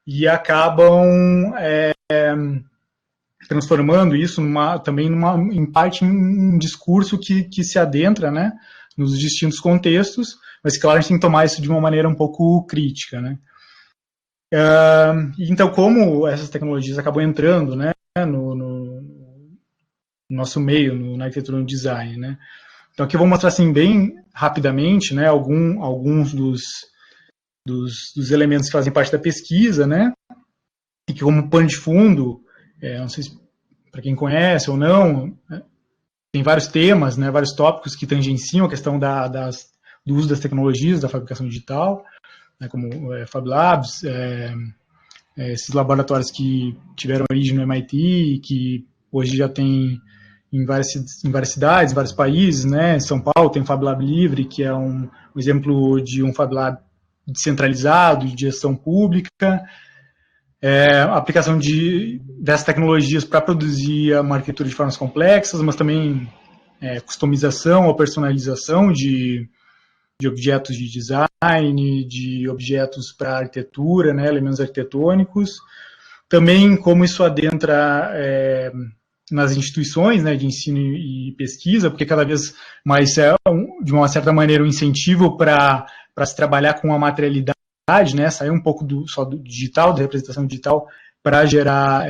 e acabam transformando isso em parte, em um discurso que se adentra, né, nos distintos contextos, mas, claro, a gente tem que tomar isso de uma maneira um pouco crítica, né. Então, como essas tecnologias acabam entrando, né, no nosso meio, na arquitetura e no design, né. Então, aqui eu vou mostrar, assim, bem rapidamente, né, alguns dos elementos que fazem parte da pesquisa, né, e que, como pano de fundo, não sei se para quem conhece ou não, né, tem vários temas, né, vários tópicos que tangenciam a questão do uso das tecnologias, da fabricação digital, né, como Fab Labs, esses laboratórios que tiveram origem no MIT, que hoje já tem em várias cidades, em vários países, né? Em São Paulo tem o Fab Lab Livre, que é um exemplo de um Fab Lab descentralizado, de gestão pública, a aplicação dessas tecnologias para produzir uma arquitetura de formas complexas, mas também customização ou personalização de objetos de design, de objetos para arquitetura, né, elementos arquitetônicos. Também como isso adentra nas instituições, né, de ensino e pesquisa, porque cada vez mais de uma certa maneira, um incentivo para se trabalhar com a materialidade, né, sair um pouco só do digital, da representação digital, para gerar,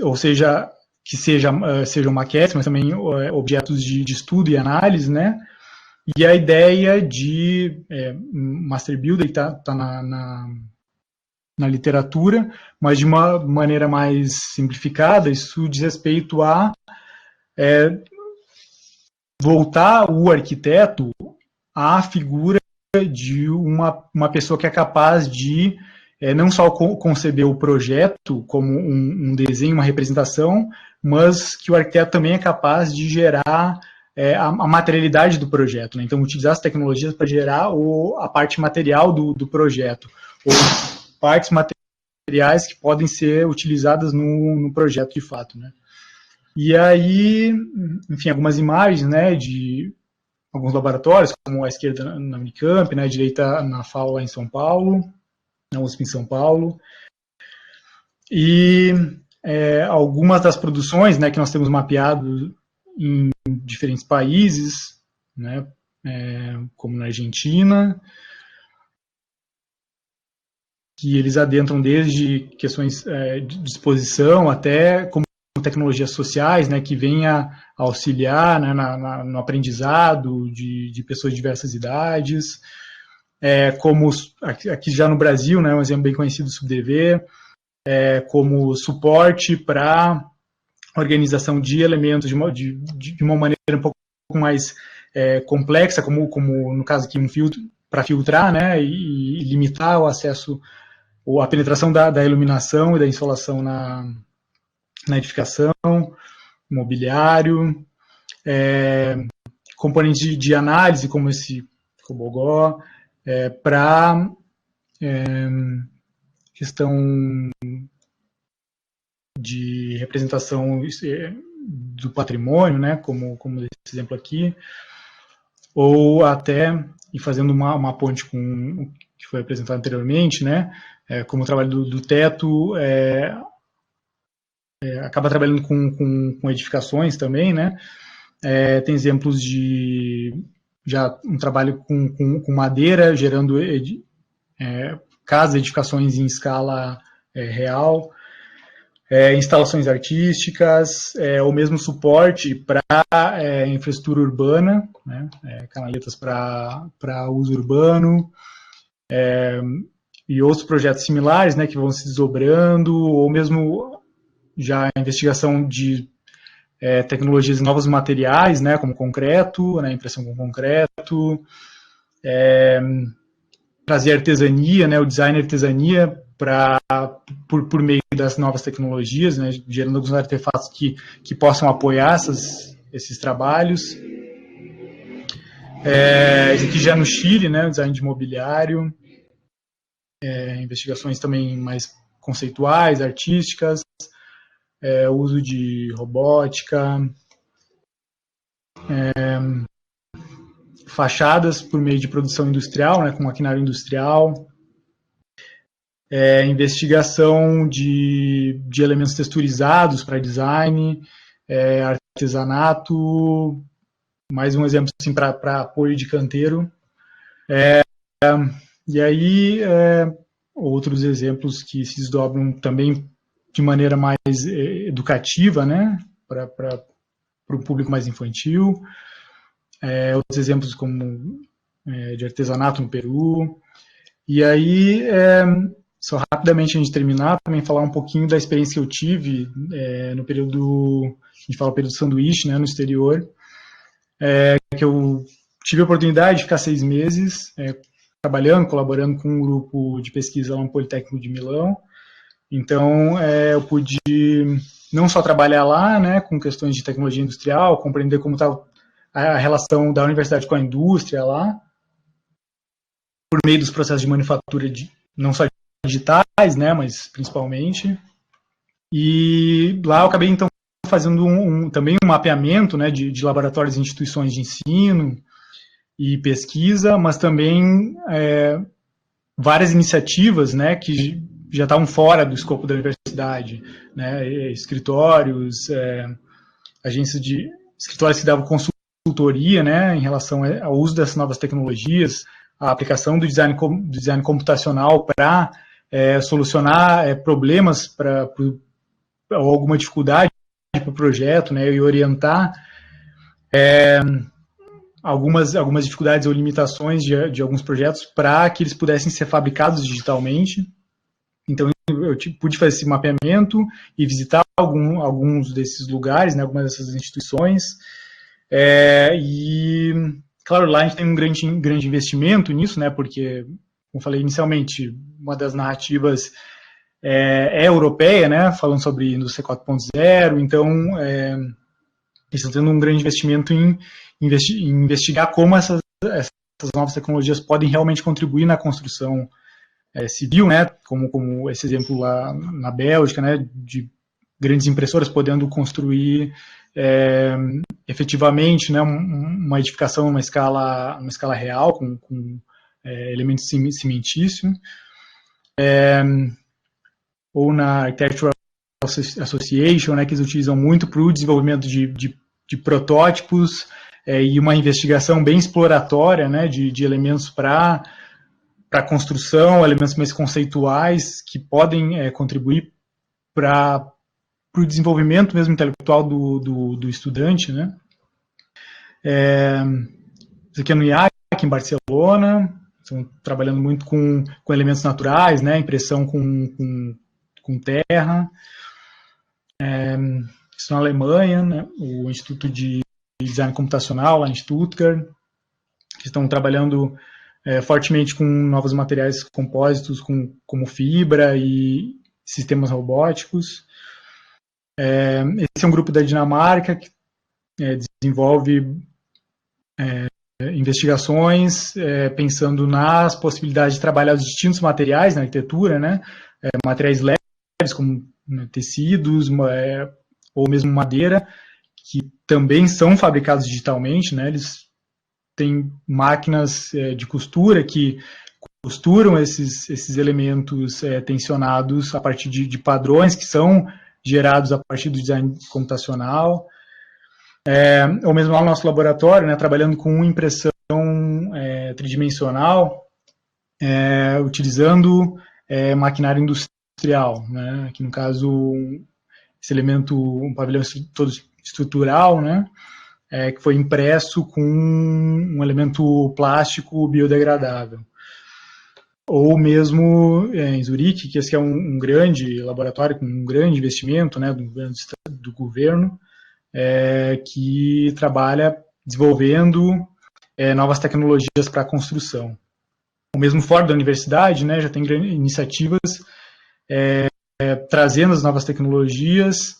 ou seja, que sejam maquetes, mas também objetos de estudo e análise, né? E a ideia de Master Builder está na literatura, mas de uma maneira mais simplificada, isso diz respeito a voltar o arquiteto à figura de uma pessoa que é capaz de não só conceber o projeto como um desenho, uma representação, mas que o arquiteto também é capaz de gerar a materialidade do projeto, né? Então, utilizar as tecnologias para gerar a parte material do projeto, ou partes materiais que podem ser utilizadas no projeto de fato, né? E aí, enfim, algumas imagens, né, de alguns laboratórios, como a esquerda na Unicamp, né, a direita na FAO lá em São Paulo, na USP em São Paulo, e algumas das produções, né, que nós temos mapeado em diferentes países, né, como na Argentina, que eles adentram desde questões de disposição até como tecnologias sociais, né, que venha auxiliar, né, no aprendizado de pessoas de diversas idades, como aqui já no Brasil, né, um exemplo bem conhecido do SubDV, como suporte para organização de elementos de uma maneira um pouco mais complexa, como no caso aqui um filtro para filtrar, né, e limitar o acesso ou a penetração da iluminação e da insolação na edificação, mobiliário, componentes de análise, como esse Cobogó, para questão de representação do patrimônio, né, como esse exemplo aqui, ou até, e fazendo uma ponte com o que foi apresentado anteriormente, né, como o trabalho do teto acaba trabalhando com edificações também, né, tem exemplos de já um trabalho com madeira, gerando casas, edificações em escala real, instalações artísticas, ou mesmo suporte para infraestrutura urbana, né, canaletas para uso urbano, e outros projetos similares, né, que vão se desdobrando, ou mesmo já a investigação de tecnologias de novos materiais, né, como concreto, né, impressão com concreto, trazer artesania, né, o design e artesania por meio das novas tecnologias, né, gerando alguns artefatos que possam apoiar esses trabalhos. Esse aqui já no Chile, né, o design de mobiliário, investigações também mais conceituais, artísticas, uso de robótica, fachadas por meio de produção industrial, né, com maquinário industrial, investigação de elementos texturizados para design, artesanato, mais um exemplo assim, para apoio de canteiro. E aí, outros exemplos que se desdobram também de maneira mais educativa, né, para o público mais infantil. Outros exemplos como de artesanato no Peru. E aí, só rapidamente a gente terminar, também falar um pouquinho da experiência que eu tive no período, a gente fala período sanduíche, né, no exterior, que eu tive a oportunidade de ficar 6 meses trabalhando, colaborando com um grupo de pesquisa lá no Politécnico de Milão. Então, eu pude não só trabalhar lá, né, com questões de tecnologia industrial, compreender como está a relação da universidade com a indústria lá, por meio dos processos de manufatura, não só digitais, né, mas principalmente. E lá eu acabei, então, fazendo também um mapeamento, né, de laboratórios e instituições de ensino e pesquisa, mas também várias iniciativas, né, que já estavam fora do escopo da universidade, né, escritórios, escritórios que davam consultoria, né, em relação ao uso dessas novas tecnologias, a aplicação do design computacional para solucionar problemas ou alguma dificuldade para o projeto, né, e orientar algumas dificuldades ou limitações de alguns projetos para que eles pudessem ser fabricados digitalmente. Então, eu pude fazer esse mapeamento e visitar alguns desses lugares, né, algumas dessas instituições. E, claro, lá a gente tem um grande investimento nisso, né, porque, como falei inicialmente, uma das narrativas é europeia, né, falando sobre indústria 4.0, então eles estão tendo um grande investimento em investigar como essas novas tecnologias podem realmente contribuir na construção civil, né, como esse exemplo lá na Bélgica, né, de grandes impressoras podendo construir efetivamente, né, uma edificação numa escala real, com elementos cimentícios, ou na Architectural Association, né, que eles utilizam muito para o desenvolvimento de protótipos e uma investigação bem exploratória, né, de elementos para construção, elementos mais conceituais que podem contribuir para o desenvolvimento mesmo intelectual do estudante, né. Isso aqui é no IAC, em Barcelona, estão trabalhando muito com elementos naturais, né, impressão com terra. Isso na Alemanha, né, o Instituto de Design Computacional, lá em Stuttgart, que estão trabalhando fortemente com novos materiais compósitos, como fibra e sistemas robóticos. Esse é um grupo da Dinamarca que desenvolve investigações pensando nas possibilidades de trabalhar os distintos materiais na arquitetura, né? Materiais leves como tecidos ou mesmo madeira, que também são fabricados digitalmente, né? Eles têm máquinas de costura que costuram esses elementos tensionados a partir de padrões que são gerados a partir do design computacional. Ou mesmo lá no nosso laboratório, né, trabalhando com impressão tridimensional, utilizando maquinário industrial, né, aqui no caso esse elemento, um pavilhão todo estrutural, né, que foi impresso com um elemento plástico biodegradável. Ou mesmo em Zurique, que esse é um grande laboratório com um grande investimento, né, do governo, que trabalha desenvolvendo novas tecnologias para a construção. O mesmo fora da universidade, né, já tem iniciativas trazendo as novas tecnologias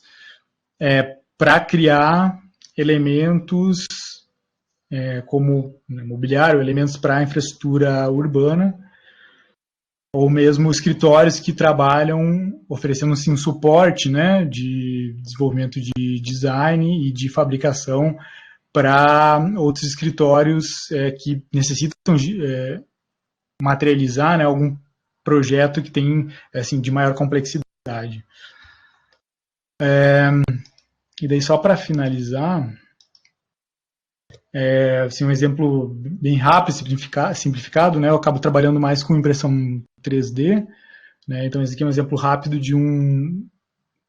para criar elementos como mobiliário, elementos para a infraestrutura urbana, ou mesmo escritórios que trabalham oferecendo assim, um suporte, né, de desenvolvimento de design e de fabricação para outros escritórios que necessitam materializar, né, algum projeto que tem assim, de maior complexidade. E daí, só para finalizar, assim, um exemplo bem rápido, simplificado, né, eu acabo trabalhando mais com impressão 3D, né, então esse aqui é um exemplo rápido de um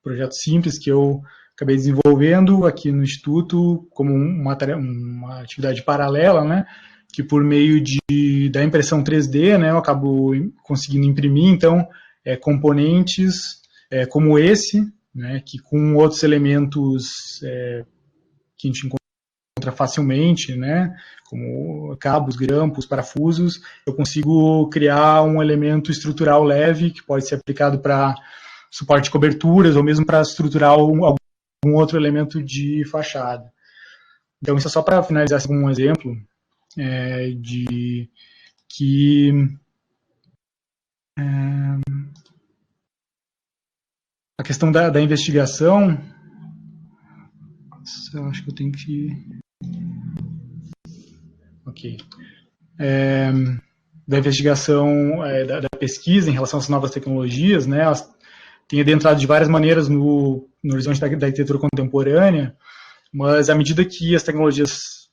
projeto simples que eu acabei desenvolvendo aqui no Instituto como uma atividade paralela, né, que por meio da impressão 3D, né, eu acabo conseguindo imprimir, então, componentes como esse, né, que com outros elementos que a gente encontra facilmente, né, como cabos, grampos, parafusos, eu consigo criar um elemento estrutural leve que pode ser aplicado para suporte de coberturas ou mesmo para estruturar algum outro elemento de fachada. Então, isso é só para finalizar com um exemplo de que a questão da investigação, eu acho que eu tenho que... Ok. Da investigação, da pesquisa em relação às novas tecnologias, né, elas têm adentrado de várias maneiras no horizonte da arquitetura contemporânea, mas à medida que as tecnologias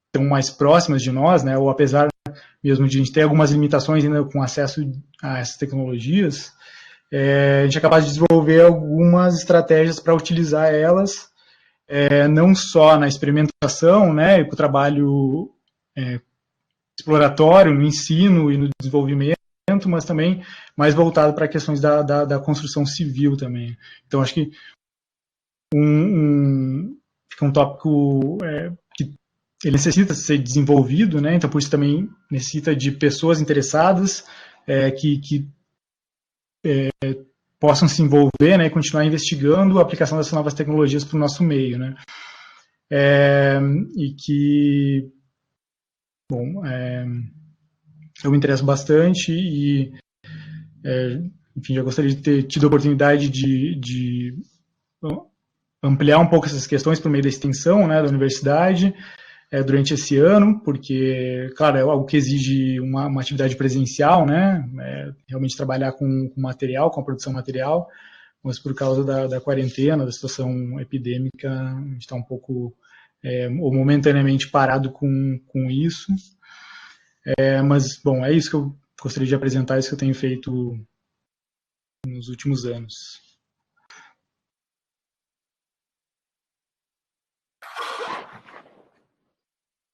estão mais próximas de nós, né, ou apesar mesmo de a gente ter algumas limitações ainda com acesso a essas tecnologias, a gente é capaz de desenvolver algumas estratégias para utilizar elas, não só na experimentação, né, e para o trabalho exploratório, no ensino e no desenvolvimento, mas também mais voltado para questões da construção civil também. Então, acho que fica um tópico que ele necessita ser desenvolvido, né? Então, por isso também necessita de pessoas interessadas que possam se envolver, né, e continuar investigando a aplicação dessas novas tecnologias para o nosso meio, né? E que, bom, eu me interesso bastante e, enfim, já gostaria de ter tido a oportunidade de ampliar um pouco essas questões por meio da extensão, né, da universidade durante esse ano, porque, claro, é algo que exige uma atividade presencial, né, realmente trabalhar com material, com a produção material, mas por causa da quarentena, da situação epidêmica, a gente está um pouco, ou momentaneamente parado com isso. Mas, bom, é isso que eu gostaria de apresentar, isso que eu tenho feito nos últimos anos.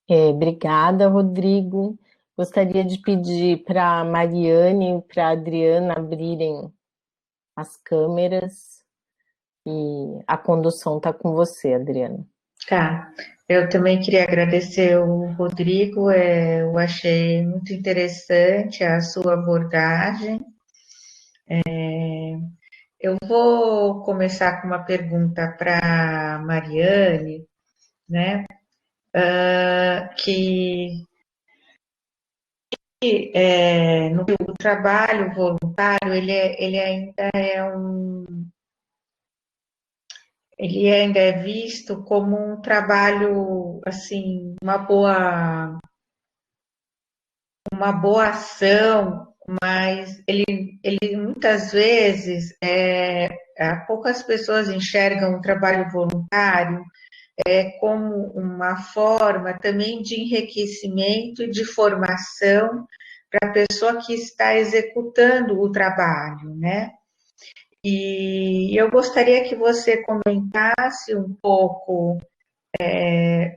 Obrigada, Rodrigo. Gostaria de pedir para a Mariane e para a Adriana abrirem as câmeras e a condução está com você, Adriana. Tá. Eu também queria agradecer o Rodrigo, eu achei muito interessante a sua abordagem. Eu vou começar com uma pergunta para Mariane, né? Que no trabalho voluntário ele ainda é visto como um trabalho assim, uma boa ação, mas ele muitas vezes poucas pessoas enxergam o trabalho voluntário como uma forma também de enriquecimento e de formação para a pessoa que está executando o trabalho, né? E eu gostaria que você comentasse um pouco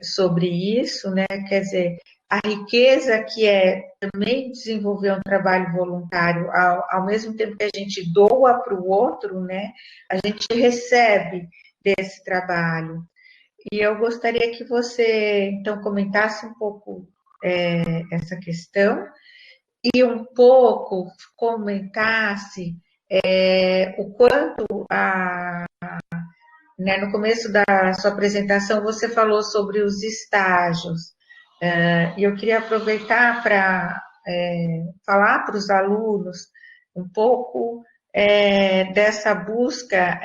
sobre isso, né? Quer dizer, a riqueza que é também desenvolver um trabalho voluntário, ao mesmo tempo que a gente doa para o outro, né? A gente recebe desse trabalho. E eu gostaria que você, então, comentasse um pouco essa questão e um pouco comentasse o quanto né, no começo da sua apresentação você falou sobre os estágios. E eu queria aproveitar para falar para os alunos um pouco dessa busca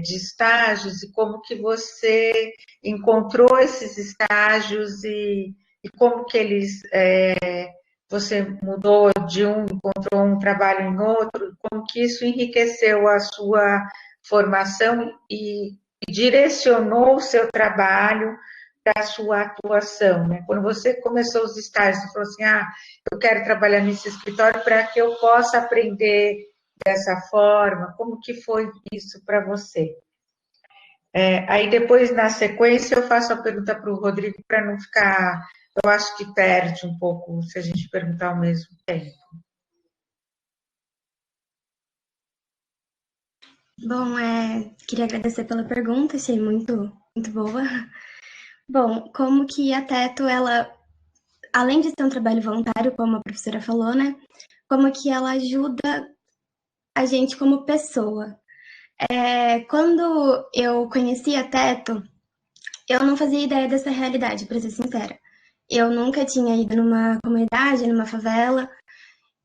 de estágios e como que você encontrou esses estágios e como que eles você mudou de um, encontrou um trabalho em outro, como que isso enriqueceu a sua formação e direcionou o seu trabalho para a sua atuação, né? Quando você começou os estágios, você falou assim, eu quero trabalhar nesse escritório para que eu possa aprender dessa forma, como que foi isso para você? Aí depois, na sequência, eu faço a pergunta para o Rodrigo para não ficar, eu acho que perde um pouco se a gente perguntar ao mesmo tempo. Bom, queria agradecer pela pergunta, achei muito, muito boa. Bom, como que a Teto, ela, além de ser um trabalho voluntário, como a professora falou, né? Como que ela ajuda a gente como pessoa. Quando eu conheci a Teto, eu não fazia ideia dessa realidade, para ser sincera. Eu nunca tinha ido numa comunidade, numa favela,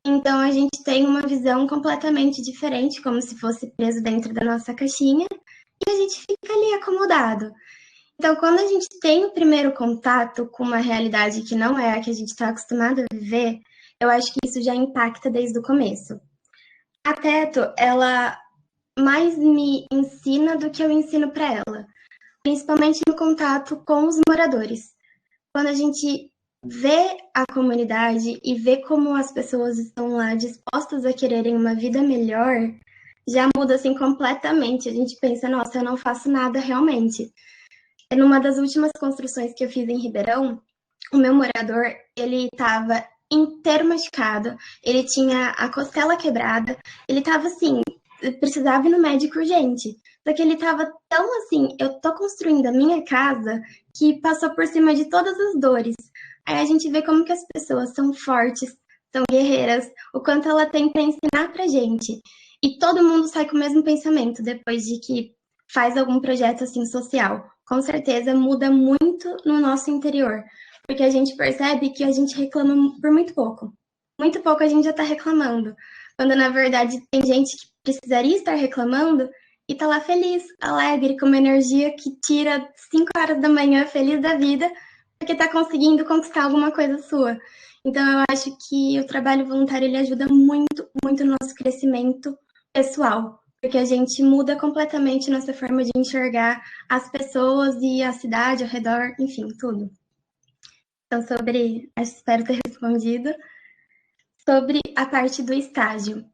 então a gente tem uma visão completamente diferente, como se fosse preso dentro da nossa caixinha, e a gente fica ali acomodado. Então, quando a gente tem o primeiro contato com uma realidade que não é a que a gente está acostumado a viver, eu acho que isso já impacta desde o começo. A Teto, ela mais me ensina do que eu ensino para ela, principalmente no contato com os moradores. Quando a gente vê a comunidade e vê como as pessoas estão lá dispostas a quererem uma vida melhor, já muda assim completamente. A gente pensa, nossa, eu não faço nada realmente. Numa das últimas construções que eu fiz em Ribeirão, o meu morador, ele estava inteiro machucado, ele tinha a costela quebrada, ele estava assim, precisava ir no médico urgente. Só que ele estava tão assim, eu tô construindo a minha casa, que passou por cima de todas as dores. Aí a gente vê como que as pessoas são fortes, são guerreiras, o quanto ela tem para ensinar pra gente. E todo mundo sai com o mesmo pensamento depois de que faz algum projeto assim social. Com certeza muda muito no nosso interior, porque a gente percebe que a gente reclama por muito pouco. Muito pouco a gente já está reclamando, quando na verdade tem gente que precisaria estar reclamando e tá lá feliz, alegre, com uma energia que tira 5 horas da manhã feliz da vida, porque tá conseguindo conquistar alguma coisa sua. Então eu acho que o trabalho voluntário ele ajuda muito, muito no nosso crescimento pessoal, porque a gente muda completamente nossa forma de enxergar as pessoas e a cidade ao redor, enfim, tudo. Então, espero ter respondido. Sobre a parte do estágio.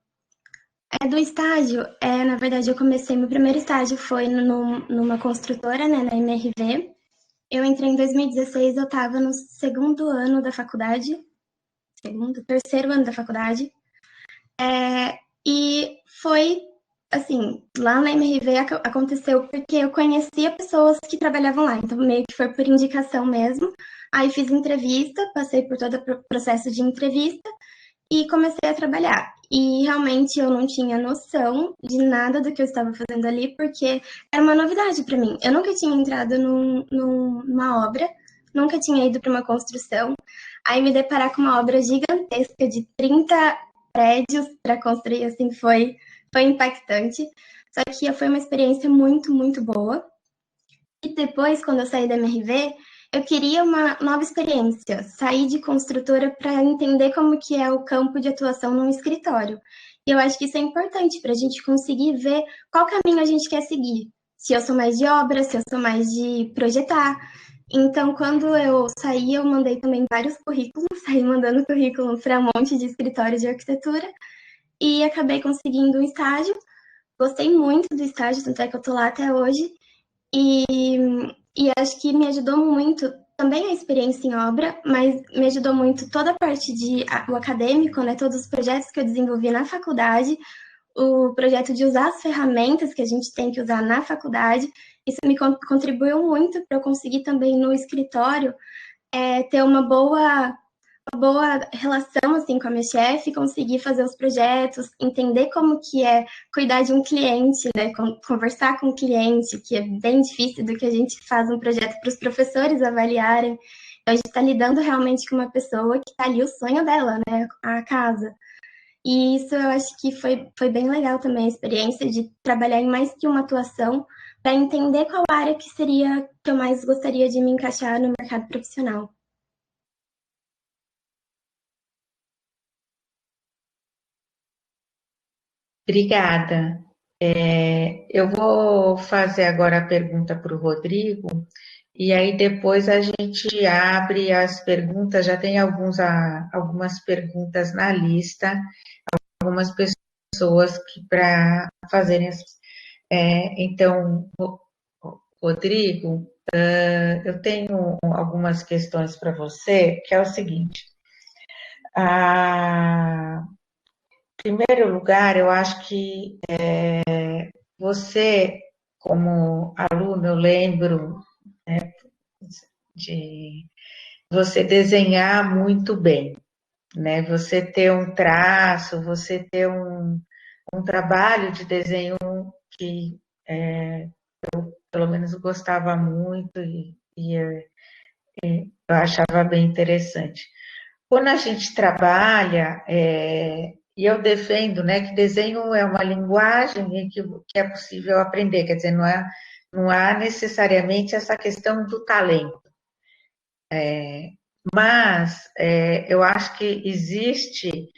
Do estágio, na verdade, meu primeiro estágio foi numa construtora, né, na MRV. Eu entrei em 2016, eu estava no terceiro ano da faculdade. E foi, assim, lá na MRV aconteceu porque eu conhecia pessoas que trabalhavam lá, então meio que foi por indicação mesmo. Aí fiz entrevista, passei por todo o processo de entrevista e comecei a trabalhar. E realmente eu não tinha noção de nada do que eu estava fazendo ali, porque era uma novidade para mim. Eu nunca tinha entrado numa obra, nunca tinha ido para uma construção. Aí me deparar com uma obra gigantesca de 30 prédios para construir, assim, foi impactante. Só que foi uma experiência muito, muito boa. E depois, quando eu saí da MRV, eu queria uma nova experiência, sair de construtora para entender como que é o campo de atuação num escritório. E eu acho que isso é importante para a gente conseguir ver qual caminho a gente quer seguir. Se eu sou mais de obra, se eu sou mais de projetar. Então, quando eu saí, eu mandei também vários currículos, saí mandando currículo para um monte de escritórios de arquitetura e acabei conseguindo um estágio. Gostei muito do estágio, tanto é que eu estou lá até hoje. E, e acho que me ajudou muito também a experiência em obra, mas me ajudou muito toda a parte o acadêmico, né? Todos os projetos que eu desenvolvi na faculdade, o projeto de usar as ferramentas que a gente tem que usar na faculdade. Isso me contribuiu muito para eu conseguir também no escritório ter uma boa relação assim com a minha chefe, conseguir fazer os projetos, entender como que é cuidar de um cliente, né, conversar com o cliente, que é bem difícil do que a gente faz um projeto para os professores avaliarem. Então, a gente está lidando realmente com uma pessoa que está ali o sonho dela, né, a casa. E isso eu acho que foi bem legal também, a experiência de trabalhar em mais que uma atuação, para entender qual área que seria que eu mais gostaria de me encaixar no mercado profissional. Obrigada. Eu vou fazer agora a pergunta para o Rodrigo, e aí depois a gente abre as perguntas, já tem algumas perguntas na lista, algumas pessoas para fazerem as. Então, Rodrigo, eu tenho algumas questões para você, que é o seguinte. Em primeiro lugar, eu acho que você, como aluno, eu lembro, né, de você desenhar muito bem, né? Você ter um traço, você ter um trabalho de desenho que eu, pelo menos, gostava muito e eu achava bem interessante. Quando a gente trabalha, e eu defendo, né, que desenho é uma linguagem que é possível aprender, quer dizer, não há necessariamente essa questão do talento. Mas eu acho que existe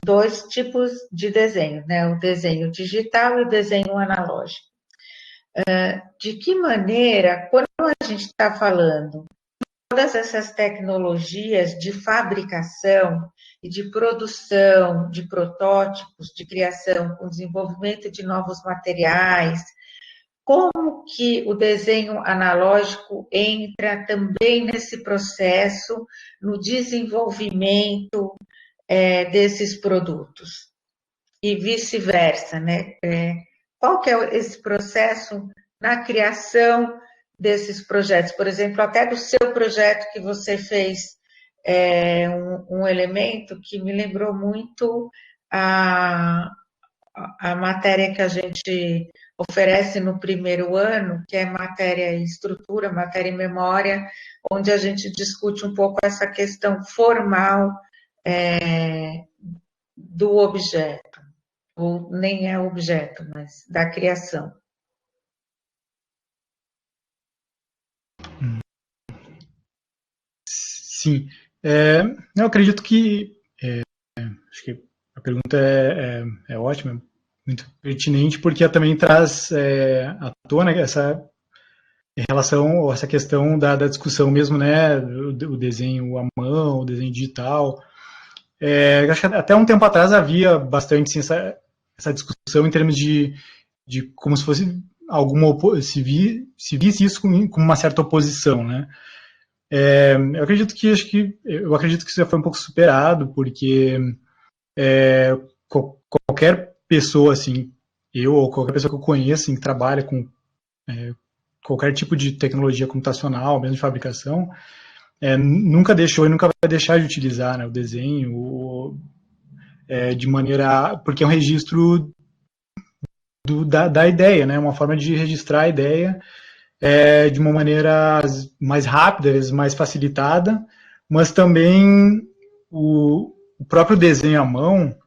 dois tipos de desenho, né, o desenho digital e o desenho analógico. De que maneira, quando a gente está falando todas essas tecnologias de fabricação e de produção de protótipos, de criação, com desenvolvimento de novos materiais, como que o desenho analógico entra também nesse processo, no desenvolvimento desses produtos? E vice-versa, né? Qual que é esse processo na criação desses projetos? Por exemplo, até do seu projeto que você fez, um elemento que me lembrou muito a matéria que a gente oferece no primeiro ano, que é matéria em estrutura, matéria em memória, onde a gente discute um pouco essa questão formal do objeto, ou nem é objeto, mas da criação. Sim, eu acredito que acho que a pergunta é ótima, muito pertinente, porque também traz à tona essa relação, ou essa questão da discussão mesmo, né, o desenho à mão, o desenho digital. Acho que até um tempo atrás havia bastante sim, essa discussão em termos de como se fosse se visse isso com uma certa oposição, né? Eu acredito que isso já foi um pouco superado, porque qualquer pessoa, assim, eu ou qualquer pessoa que eu conheço, assim, que trabalha com qualquer tipo de tecnologia computacional, mesmo de fabricação, nunca deixou e nunca vai deixar de utilizar, né, o desenho, de maneira... Porque é um registro da ideia, né? Uma forma de registrar a ideia de uma maneira mais rápida, mais facilitada, mas também o próprio desenho à mão,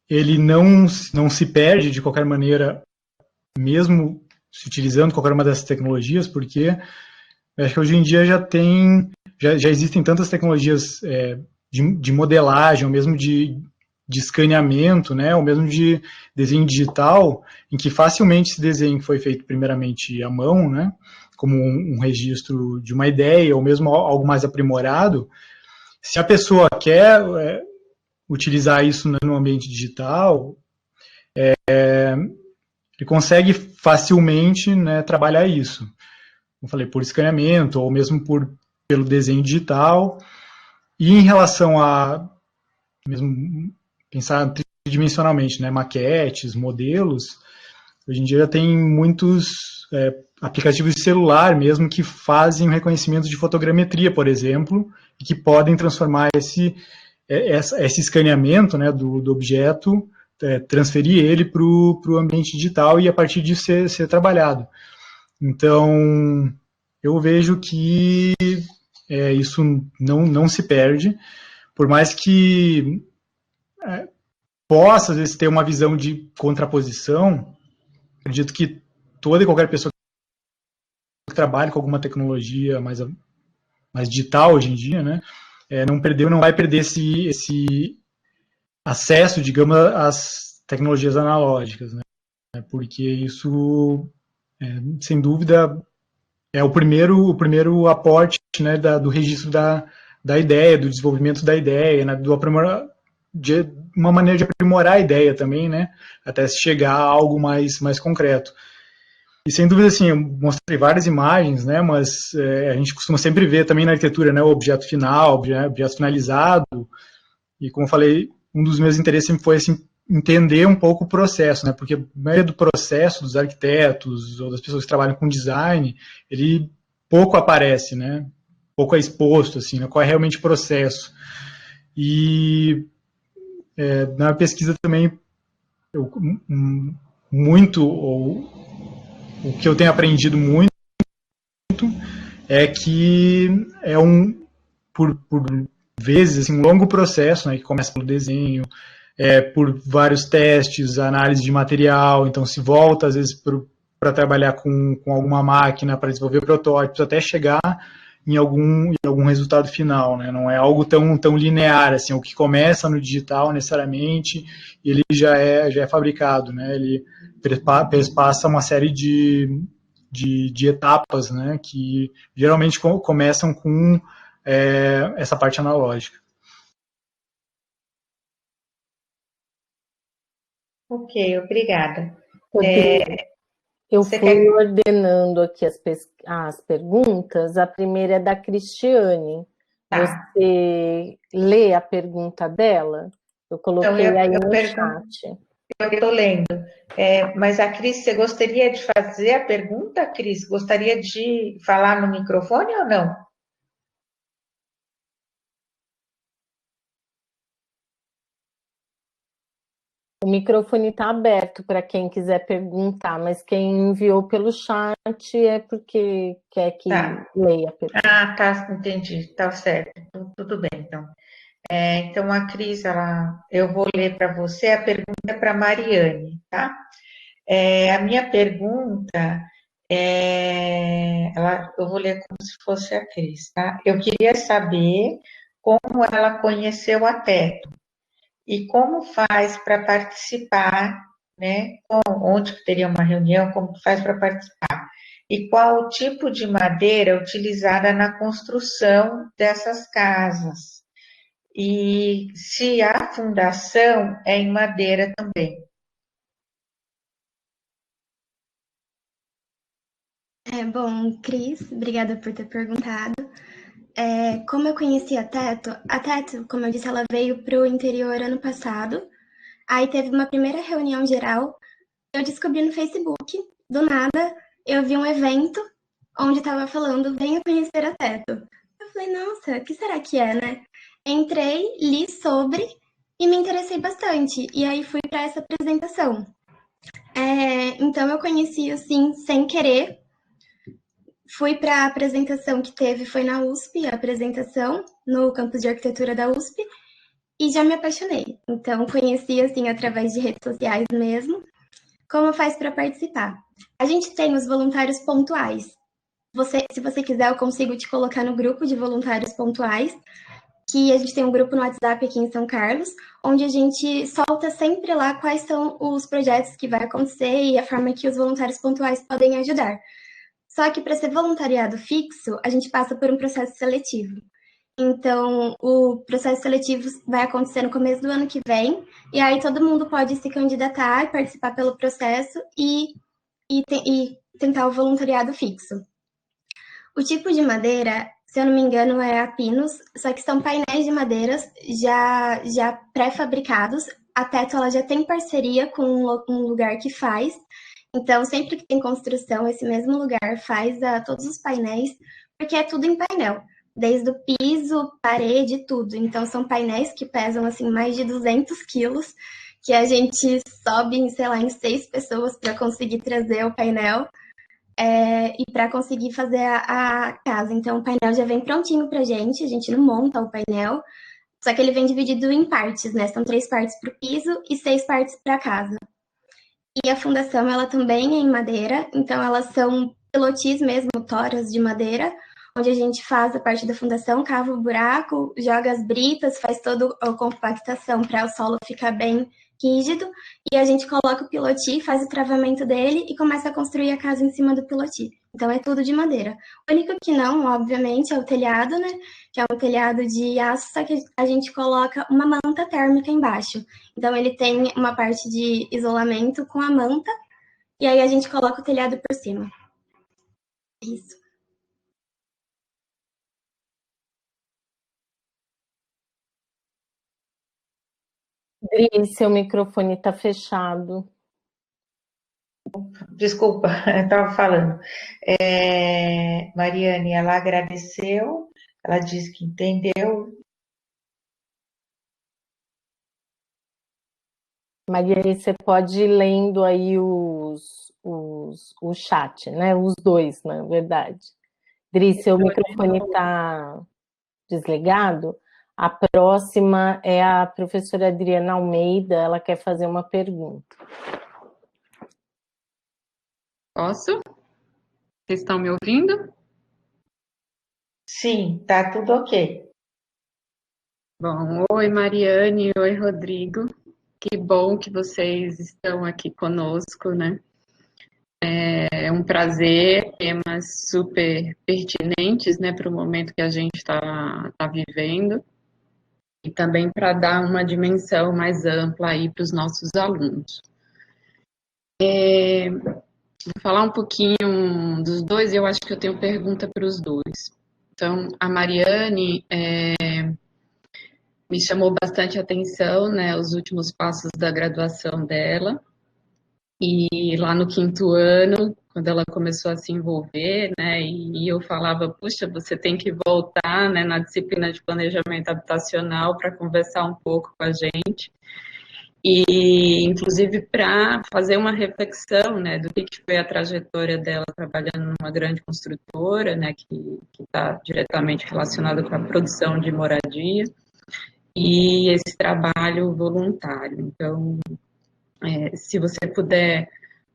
ele não se perde de qualquer maneira, mesmo se utilizando qualquer uma dessas tecnologias, porque acho que hoje em dia já existem tantas tecnologias de modelagem, ou mesmo de escaneamento, né, ou mesmo de desenho digital, em que facilmente esse desenho foi feito primeiramente à mão, né, como um registro de uma ideia, ou mesmo algo mais aprimorado. Se a pessoa quer utilizar isso no ambiente digital, ele consegue facilmente, né, trabalhar isso. Como falei, por escaneamento, ou mesmo pelo desenho digital. E em relação a mesmo pensar tridimensionalmente, né, maquetes, modelos, hoje em dia já tem muitos aplicativos de celular mesmo que fazem o reconhecimento de fotogrametria, por exemplo, e que podem transformar esse escaneamento, né, do objeto, transferir ele para o ambiente digital e a partir disso ser trabalhado. Então, eu vejo que isso não se perde, por mais que possa, às vezes, ter uma visão de contraposição. Acredito que toda e qualquer pessoa que trabalhe com alguma tecnologia mais digital hoje em dia, né, não vai perder esse acesso, digamos, às tecnologias analógicas, né, porque isso, sem dúvida, é o primeiro aporte, né, do registro da ideia, do desenvolvimento da ideia, né, de uma maneira de aprimorar a ideia também, né, até se chegar a algo mais concreto. E sem dúvida, assim, eu mostrei várias imagens, né, mas a gente costuma sempre ver também na arquitetura, né, o objeto final, objeto finalizado, e como eu falei, um dos meus interesses sempre foi, assim, entender um pouco o processo, né, porque a maioria do processo dos arquitetos ou das pessoas que trabalham com design, ele pouco aparece, né, pouco é exposto, assim, né, qual é realmente o processo. E na pesquisa também, o que eu tenho aprendido muito é que por vezes, assim, um longo processo, né, que começa pelo desenho, por vários testes, análise de material, então se volta às vezes para trabalhar com alguma máquina, para desenvolver protótipos, até chegar em algum resultado final, né? Não é algo tão linear, assim, o que começa no digital necessariamente, ele já é fabricado, né? Ele passa uma série de etapas, né, que geralmente começam com essa parte analógica. Ok, obrigada. Eu fui ordenando aqui as perguntas. A primeira é da Cristiane. Tá. Você lê a pergunta dela? Eu coloquei aí no chat. Eu estou lendo. Mas a Cris, você gostaria de fazer a pergunta, Cris? Gostaria de falar no microfone ou não? O microfone está aberto para quem quiser perguntar, mas quem enviou pelo chat é porque quer que leia a pergunta. Ah, tá, entendi, tá certo. Tudo bem, então. Então, a Cris, eu vou ler para você, a pergunta é para a Mariane, tá? A minha pergunta eu vou ler como se fosse a Cris, tá? Eu queria saber como ela conheceu a Teto e como faz para participar, né? Onde teria uma reunião, como faz para participar? E qual o tipo de madeira utilizada na construção dessas casas? E se a fundação é em madeira também. Bom, Cris, obrigada por ter perguntado. Como eu conheci a Teto, como eu disse, ela veio para o interior ano passado. Aí teve uma primeira reunião geral. Eu descobri no Facebook, do nada, eu vi um evento onde estava falando, venha conhecer a Teto. Eu falei, nossa, o que será que é, né? Entrei, li sobre e me interessei bastante. E aí fui para essa apresentação. Então eu conheci assim sem querer. Fui para a apresentação que teve, foi na USP, a apresentação no campus de arquitetura da USP, e já me apaixonei. Então conheci assim através de redes sociais mesmo. Como faz para participar? A gente tem os voluntários pontuais. Se você quiser, eu consigo te colocar no grupo de voluntários pontuais, que a gente tem um grupo no WhatsApp aqui em São Carlos, onde a gente solta sempre lá quais são os projetos que vai acontecer e a forma que os voluntários pontuais podem ajudar. Só que para ser voluntariado fixo, a gente passa por um processo seletivo. Então, o processo seletivo vai acontecer no começo do ano que vem, e aí todo mundo pode se candidatar e participar pelo processo e tentar o voluntariado fixo. O tipo de madeira, se eu não me engano, é a Pinus, só que são painéis de madeiras já pré-fabricados. A Teto ela já tem parceria com um lugar que faz. Então, sempre que tem construção, esse mesmo lugar faz todos os painéis, porque é tudo em painel, desde o piso, parede, tudo. Então, são painéis que pesam assim mais de 200 quilos, que a gente sobe, sei lá, em 6 pessoas para conseguir trazer o painel e para conseguir fazer a casa. Então, o painel já vem prontinho para a gente não monta o painel, só que ele vem dividido em partes, né? São 3 partes para o piso e 6 partes para a casa. E a fundação, ela também é em madeira, então elas são pilotis mesmo, toras de madeira, onde a gente faz a parte da fundação, cava o buraco, joga as britas, faz toda a compactação para o solo ficar bem rígido, e a gente coloca o piloti, faz o travamento dele e começa a construir a casa em cima do piloti. Então é tudo de madeira. O único que não, obviamente, é o telhado, né? Que é um telhado de aço, só que a gente coloca uma manta térmica embaixo. Então ele tem uma parte de isolamento com a manta, e aí a gente coloca o telhado por cima. Isso. Dri, seu microfone está fechado. Desculpa, eu estava falando. Mariane, ela agradeceu, ela disse que entendeu. Mariane, você pode ir lendo aí o chat, né? Os dois, na verdade. Dri, seu microfone está desligado. A próxima é a professora Adriana Almeida, ela quer fazer uma pergunta. Posso? Vocês estão me ouvindo? Sim, tá tudo ok. Bom, oi Mariane, oi Rodrigo. Que bom que vocês estão aqui conosco, né? É um prazer, temas super pertinentes, né, para o momento que a gente está vivendo e também para dar uma dimensão mais ampla aí para os nossos alunos. Vou falar um pouquinho dos dois e eu acho que eu tenho pergunta para os dois. Então, a Mariane me chamou bastante atenção, né, os últimos passos da graduação dela. E lá no 5º ano, quando ela começou a se envolver, né, e eu falava, puxa, você tem que voltar, né, na disciplina de planejamento habitacional para conversar um pouco com a gente. E, inclusive, para fazer uma reflexão, né, do que foi a trajetória dela trabalhando numa grande construtora, né, que está diretamente relacionada com a produção de moradia, e esse trabalho voluntário. Então, se você puder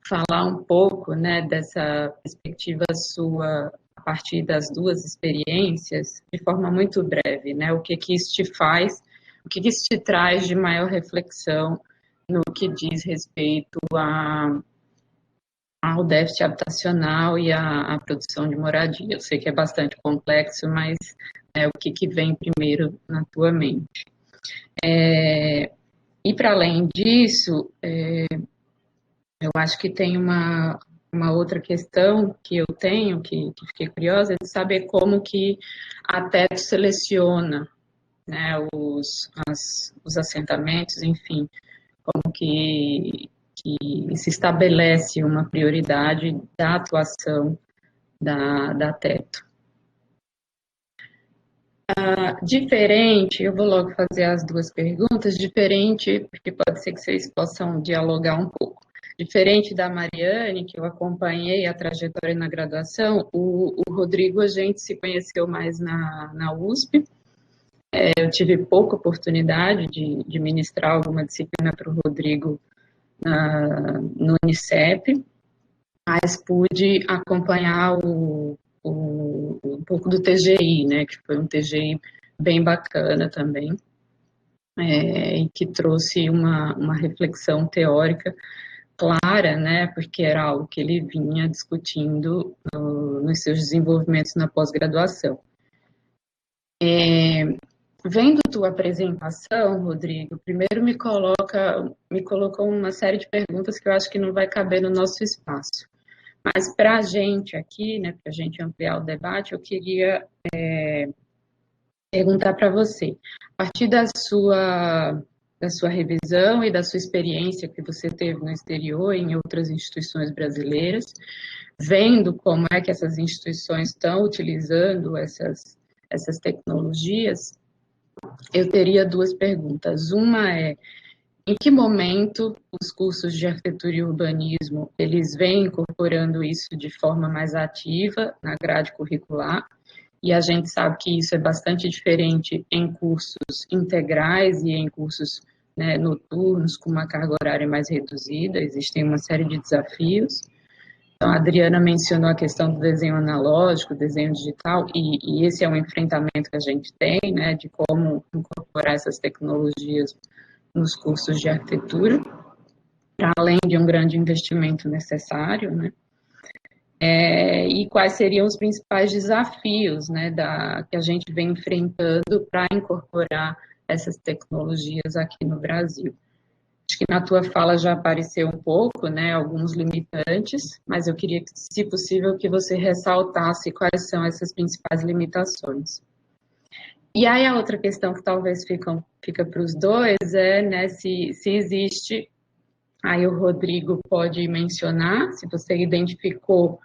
falar um pouco, né, dessa perspectiva sua a partir das duas experiências, de forma muito breve, né, o que isso te faz, o que isso te traz de maior reflexão no que diz respeito ao déficit habitacional e à produção de moradia. Eu sei que é bastante complexo, mas o que vem primeiro na tua mente? E para além disso, eu acho que tem uma outra questão que eu tenho, que fiquei curiosa, é de saber como que a Teto seleciona, né, os assentamentos, enfim, como que se estabelece uma prioridade da atuação da Teto. Diferente, eu vou logo fazer as duas perguntas, diferente, porque pode ser que vocês possam dialogar um pouco. Diferente da Mariane, que eu acompanhei a trajetória na graduação, o Rodrigo, a gente se conheceu mais na USP. Eu tive pouca oportunidade de ministrar alguma disciplina para o Rodrigo no Unicep, mas pude acompanhar um pouco do TGI, né, que foi um TGI bem bacana também, e que trouxe uma reflexão teórica clara, né, porque era algo que ele vinha discutindo nos seus desenvolvimentos na pós-graduação. Vendo tua apresentação, Rodrigo, primeiro me colocou uma série de perguntas que eu acho que não vai caber no nosso espaço. Mas para a gente aqui, né, para a gente ampliar o debate, eu queria perguntar para você, a partir da sua revisão e da sua experiência que você teve no exterior e em outras instituições brasileiras, vendo como é que essas instituições estão utilizando essas tecnologias, eu teria duas perguntas. Uma é, em que momento os cursos de arquitetura e urbanismo, eles vêm incorporando isso de forma mais ativa na grade curricular? E a gente sabe que isso é bastante diferente em cursos integrais e em cursos, né, noturnos, com uma carga horária mais reduzida, existem uma série de desafios. Então, a Adriana mencionou a questão do desenho analógico, desenho digital, e esse é um enfrentamento que a gente tem, né, de como incorporar essas tecnologias nos cursos de arquitetura, para além de um grande investimento necessário, né, e quais seriam os principais desafios, né, que a gente vem enfrentando para incorporar essas tecnologias aqui no Brasil. Acho que na tua fala já apareceu um pouco, né, alguns limitantes, mas eu queria, se possível, que você ressaltasse quais são essas principais limitações. E aí a outra questão que talvez fica para os dois é, né, se existe, aí o Rodrigo pode mencionar, se você identificou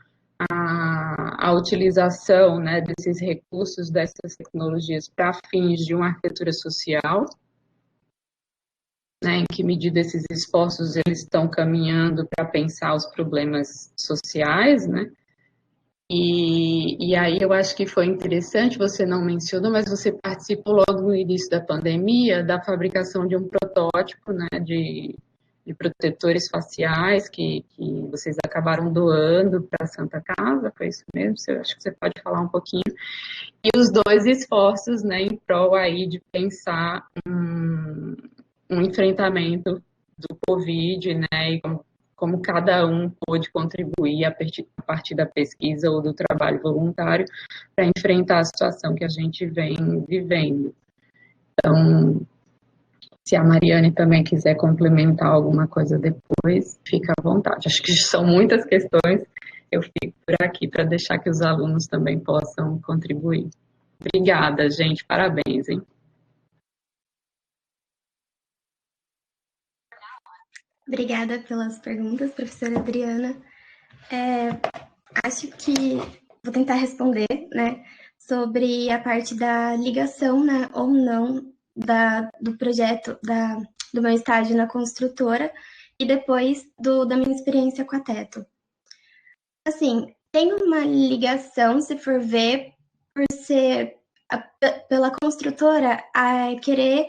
a utilização, né, desses recursos, dessas tecnologias para fins de uma arquitetura social, né, em que medida esses esforços eles estão caminhando para pensar os problemas sociais, né? E aí eu acho que foi interessante, você não mencionou, mas você participou logo no início da pandemia da fabricação de um protótipo, né, de protetores faciais que vocês acabaram doando para a Santa Casa, foi isso mesmo? Acho que você pode falar um pouquinho. E os dois esforços, né, em prol aí de pensar um enfrentamento do Covid, né, e como cada um pôde contribuir a partir da pesquisa ou do trabalho voluntário para enfrentar a situação que a gente vem vivendo. Então, se a Mariane também quiser complementar alguma coisa depois, fica à vontade. Acho que são muitas questões, eu fico por aqui para deixar que os alunos também possam contribuir. Obrigada, gente, parabéns, hein? Obrigada pelas perguntas, professora Adriana. Acho que vou tentar responder, né, sobre a parte da ligação, né, ou não do projeto, do meu estágio na construtora e depois da minha experiência com a Teto. Assim, tem uma ligação, se for ver, por ser pela construtora a querer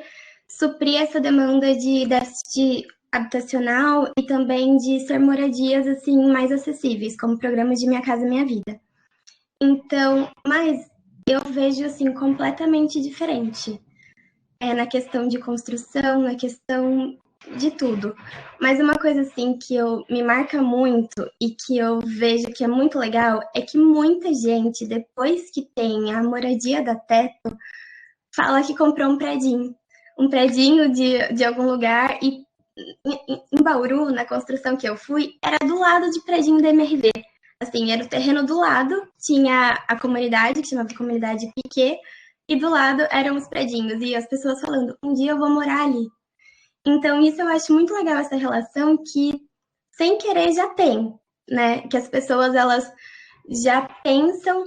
suprir essa demanda de déficit habitacional e também de ser moradias assim mais acessíveis, como programas de Minha Casa Minha Vida. Então, mas eu vejo assim completamente diferente. Na questão de construção, na questão de tudo. Mas uma coisa assim que me marca muito e que eu vejo que é muito legal é que muita gente, depois que tem a moradia da Teto, fala que comprou um predinho de algum lugar, e em Bauru, na construção que eu fui, era do lado de predinho da MRV. Assim, era o terreno do lado, tinha a comunidade, que chamava Comunidade Piquet, e do lado eram os predinhos, e as pessoas falando, um dia eu vou morar ali. Então, isso eu acho muito legal, essa relação que, sem querer, já tem, né? Que as pessoas, elas já pensam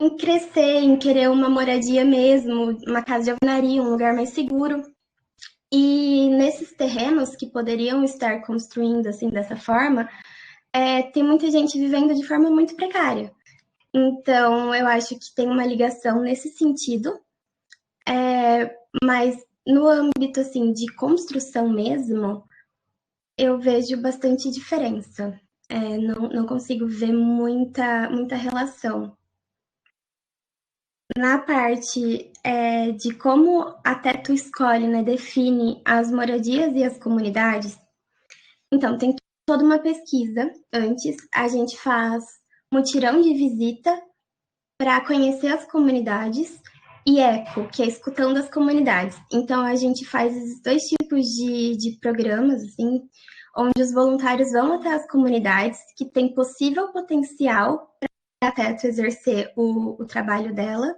em crescer, em querer uma moradia mesmo, uma casa de alvenaria, um lugar mais seguro. E nesses terrenos que poderiam estar construindo assim dessa forma, tem muita gente vivendo de forma muito precária. Então, eu acho que tem uma ligação nesse sentido, mas no âmbito assim de construção mesmo, eu vejo bastante diferença. Não consigo ver muita relação. Na parte de como a Teto escolhe, né, define as moradias e as comunidades, então tem toda uma pesquisa antes, a gente faz mutirão de visita para conhecer as comunidades e ECO, que é escutando as comunidades. Então a gente faz esses dois tipos de programas, assim, onde os voluntários vão até as comunidades que têm possível potencial para a Teto exercer o trabalho dela.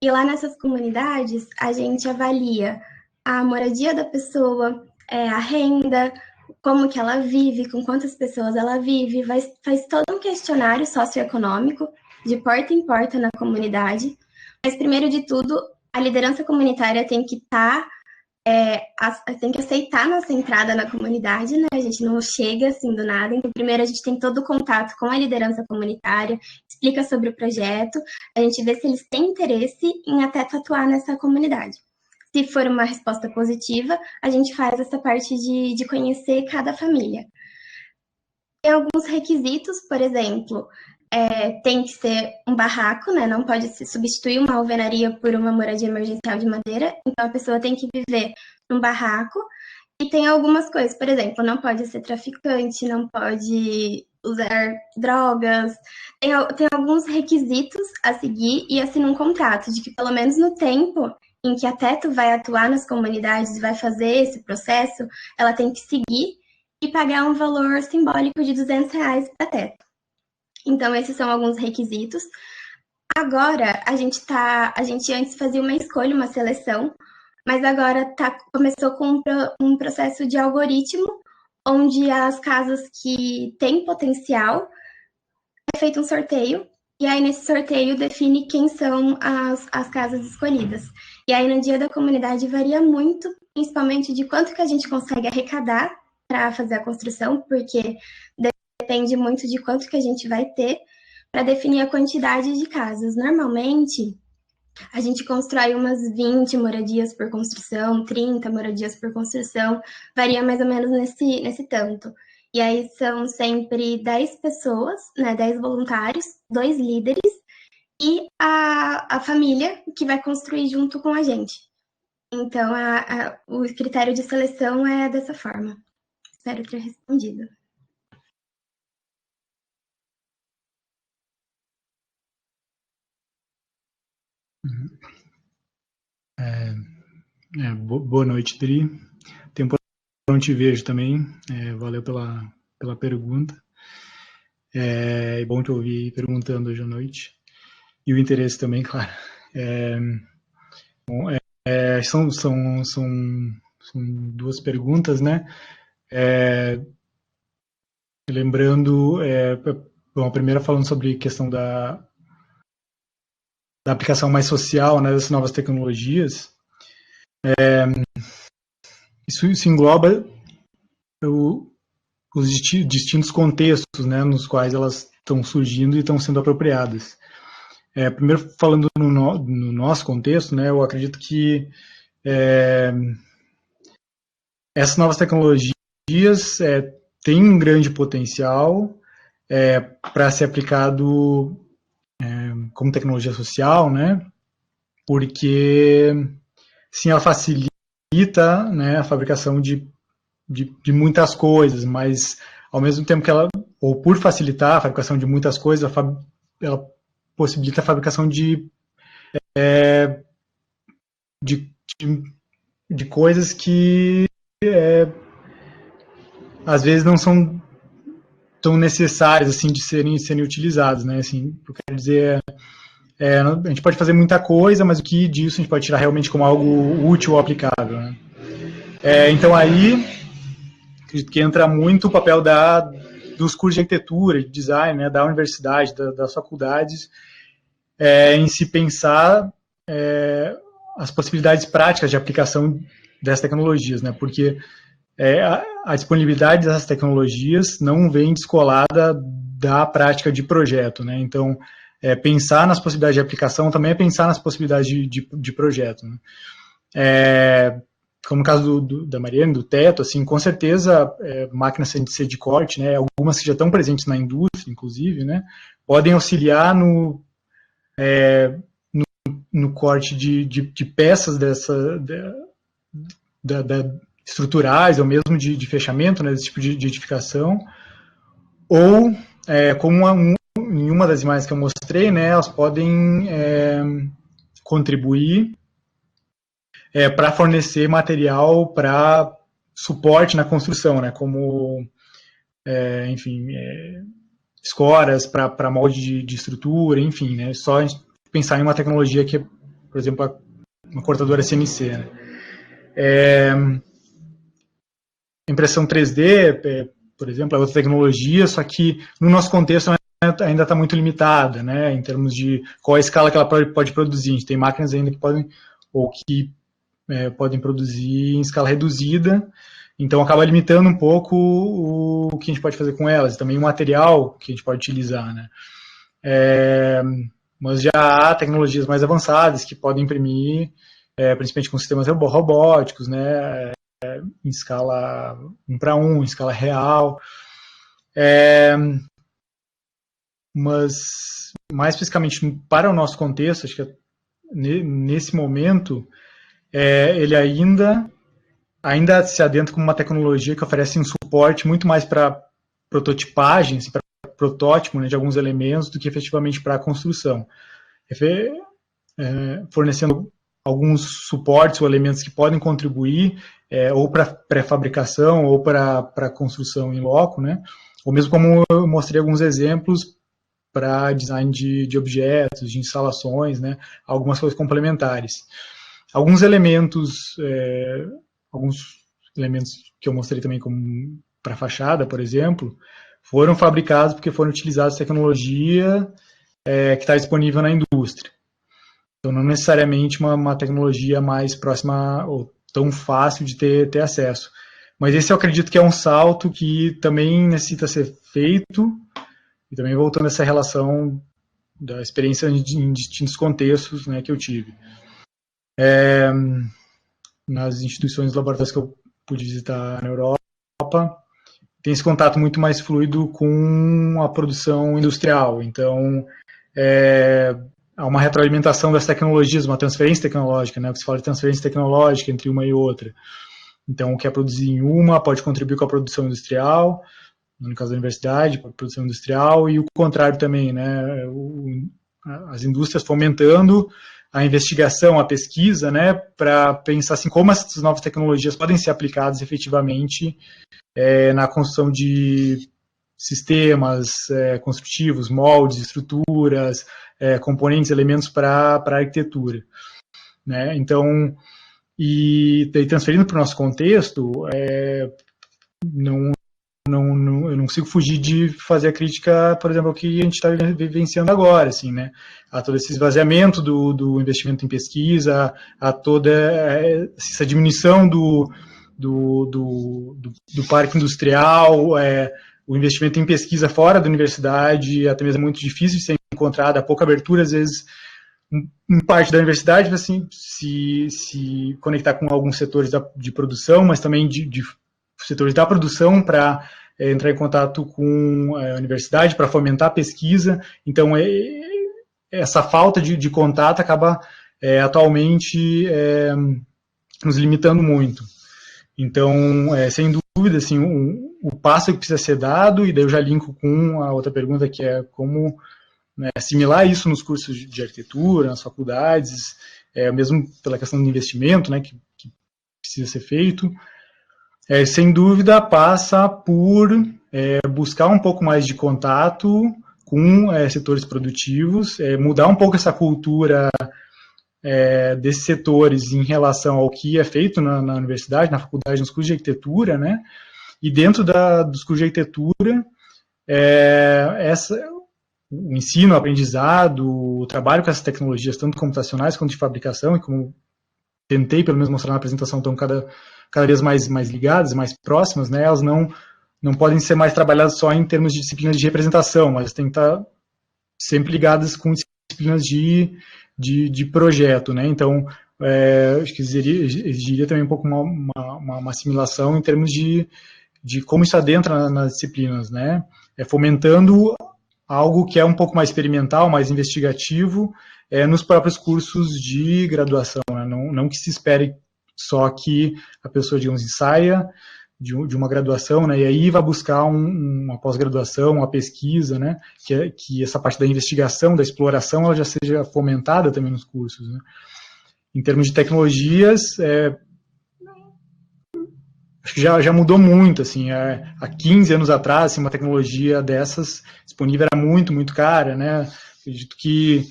E lá nessas comunidades, a gente avalia a moradia da pessoa, a renda, como que ela vive, com quantas pessoas ela vive, faz todo um questionário socioeconômico de porta em porta na comunidade. Mas, primeiro de tudo, a liderança comunitária tem que tem que aceitar nossa entrada na comunidade, né? A gente não chega assim do nada. Então, primeiro a gente tem todo o contato com a liderança comunitária, explica sobre o projeto, a gente vê se eles têm interesse em até atuar nessa comunidade. Se for uma resposta positiva, a gente faz essa parte de conhecer cada família. Tem alguns requisitos, por exemplo, tem que ser um barraco, né? Não pode se substituir uma alvenaria por uma moradia emergencial de madeira. Então, a pessoa tem que viver num barraco. E tem algumas coisas, por exemplo, não pode ser traficante, não pode usar drogas. Tem alguns requisitos a seguir e assinar um contrato de que, pelo menos no tempo em que a Teto vai atuar nas comunidades e vai fazer esse processo, ela tem que seguir e pagar um valor simbólico de R$200 para a Teto. Então, esses são alguns requisitos. Agora, a gente antes fazia uma escolha, uma seleção, mas agora começou com um processo de algoritmo, onde as casas que têm potencial é feito um sorteio, e aí nesse sorteio define quem são as casas escolhidas. E aí no dia da comunidade varia muito, principalmente de quanto que a gente consegue arrecadar para fazer a construção, porque depende muito de quanto que a gente vai ter para definir a quantidade de casas. Normalmente, a gente constrói umas 20 moradias por construção, 30 moradias por construção, varia mais ou menos nesse tanto. E aí são sempre 10 pessoas, né, 10 voluntários, 2 líderes e a família que vai construir junto com a gente. Então, o critério de seleção é dessa forma. Espero ter respondido. Boa noite, Dri. Tempo não te vejo também. Valeu pela pergunta. É bom te ouvir perguntando hoje à noite. E o interesse também, claro. São duas perguntas, né? Lembrando, bom, a primeira falando sobre a questão da aplicação mais social, né, das novas tecnologias. Isso engloba os distintos contextos, né, nos quais elas estão surgindo e estão sendo apropriadas. Primeiro, falando no nosso contexto, né, eu acredito que essas novas tecnologias têm um grande potencial para ser aplicado como tecnologia social, né, porque sim, ela facilita, né, a fabricação de muitas coisas, mas ao mesmo tempo que ela, ou por facilitar a fabricação de muitas coisas, ela possibilita a fabricação de coisas que às vezes não são tão necessárias assim de serem utilizadas, né? Assim, eu quero dizer, a gente pode fazer muita coisa, mas o que disso a gente pode tirar realmente como algo útil ou aplicável, né? Então aí acredito que entra muito o papel dos cursos de arquitetura, de design, né, da universidade, das faculdades, em se pensar as possibilidades práticas de aplicação dessas tecnologias, né? Porque a disponibilidade dessas tecnologias não vem descolada da prática de projeto, né? Então, pensar nas possibilidades de aplicação também é pensar nas possibilidades de projeto, né? Como no caso da Mariane, do teto, assim, com certeza, máquinas CNC de corte, né, algumas que já estão presentes na indústria, inclusive, né, podem auxiliar no corte de peças estruturais, ou mesmo de fechamento, né, desse tipo de edificação, ou, como em uma das imagens que eu mostrei, né, elas podem contribuir para fornecer material para suporte na construção, né, como, enfim, escoras para molde de estrutura, enfim, né, só a gente pensar em uma tecnologia que é, por exemplo, uma cortadora CNC, né. Impressão 3D, por exemplo, é outra tecnologia, só que no nosso contexto ainda está muito limitada, né, em termos de qual a escala que ela pode produzir. A gente tem máquinas ainda que podem produzir em escala reduzida, então acaba limitando um pouco o que a gente pode fazer com elas, também o material que a gente pode utilizar, né. Mas já há tecnologias mais avançadas que podem imprimir, principalmente com sistemas robóticos, né, em escala 1:1, em escala real. Mas, mais especificamente para o nosso contexto, acho que nesse momento, ele ainda se adentra como uma tecnologia que oferece um suporte muito mais para prototipagem, assim, para protótipo, né, de alguns elementos, do que efetivamente para a construção. Fornecendo alguns suportes ou elementos que podem contribuir ou para pré-fabricação ou para construção em loco, né? Ou mesmo como eu mostrei alguns exemplos para design de objetos, de instalações, né? Algumas coisas complementares. Alguns elementos que eu mostrei também como para fachada, por exemplo, foram fabricados porque foram utilizados tecnologia que está disponível na indústria. Então, não necessariamente uma tecnologia mais próxima ou tão fácil de ter acesso. Mas esse eu acredito que é um salto que também necessita ser feito, e também voltando a essa relação da experiência em distintos contextos, né, que eu tive. Nas instituições laboratórias que eu pude visitar na Europa, tem esse contato muito mais fluido com a produção industrial. Então, há uma retroalimentação das tecnologias, uma transferência tecnológica, né? Se fala de transferência tecnológica entre uma e outra. Então, o que é produzido em uma pode contribuir com a produção industrial, no caso da universidade, para a produção industrial, e o contrário também, né? As indústrias fomentando a investigação, a pesquisa, né? Para pensar assim, como essas novas tecnologias podem ser aplicadas efetivamente na construção de sistemas construtivos, moldes, estruturas, componentes, elementos para a arquitetura, né? Então, e transferindo para o nosso contexto, eu não consigo fugir de fazer a crítica, por exemplo, ao que a gente está vivenciando agora, assim, né? A todo esse esvaziamento do investimento em pesquisa, a toda essa diminuição do parque industrial, o investimento em pesquisa fora da universidade, até mesmo é muito difícil de ser encontrado, há pouca abertura, às vezes, em parte da universidade, para assim, se conectar com alguns setores de produção, mas também de setores da produção para entrar em contato com a universidade, para fomentar a pesquisa. Então, essa falta de contato acaba atualmente nos limitando muito. Então, sem dúvida, assim, o passo que precisa ser dado, e daí eu já linko com a outra pergunta, que é como assimilar isso nos cursos de arquitetura, nas faculdades, mesmo pela questão do investimento, né, que precisa ser feito. Sem dúvida, passa por buscar um pouco mais de contato com setores produtivos, mudar um pouco essa cultura desses setores em relação ao que é feito na universidade, na faculdade, nos cursos de arquitetura, né? E dentro dos cursos de arquitetura, o ensino, o aprendizado, o trabalho com essas tecnologias, tanto computacionais quanto de fabricação, e como tentei pelo menos mostrar na apresentação, estão cada vez mais ligadas, mais próximas, né? Elas não podem ser mais trabalhadas só em termos de disciplinas de representação, mas tem que estar sempre ligadas com disciplinas de projeto, né? Então, acho que exigiria também um pouco uma assimilação em termos de como isso adentra nas disciplinas, né? Fomentando algo que é um pouco mais experimental, mais investigativo, nos próprios cursos de graduação, né? Não que se espere só que a pessoa, digamos, saia de uma graduação, né, e aí vai buscar uma pós-graduação, uma pesquisa, né, que essa parte da investigação, da exploração, ela já seja fomentada também nos cursos, né. Em termos de tecnologias, acho que já mudou muito, assim, há 15 anos atrás, assim, uma tecnologia dessas disponível era muito, muito cara, né, acredito que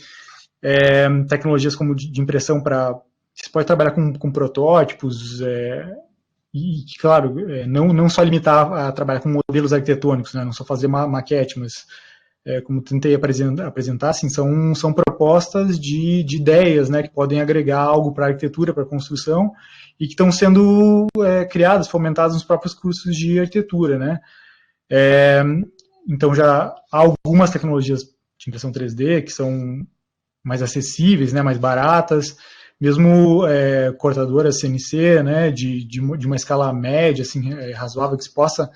tecnologias como de impressão você pode trabalhar com protótipos, e, claro, não só limitar a trabalhar com modelos arquitetônicos, né, não só fazer maquete, mas, como tentei apresentar, assim, são propostas de ideias, né, que podem agregar algo para a arquitetura, para a construção, e que estão sendo criadas, fomentadas nos próprios cursos de arquitetura, né. Então, já há algumas tecnologias de impressão 3D que são mais acessíveis, né, mais baratas, mesmo cortadoras CNC, né, de uma escala média, assim, razoável, que se possa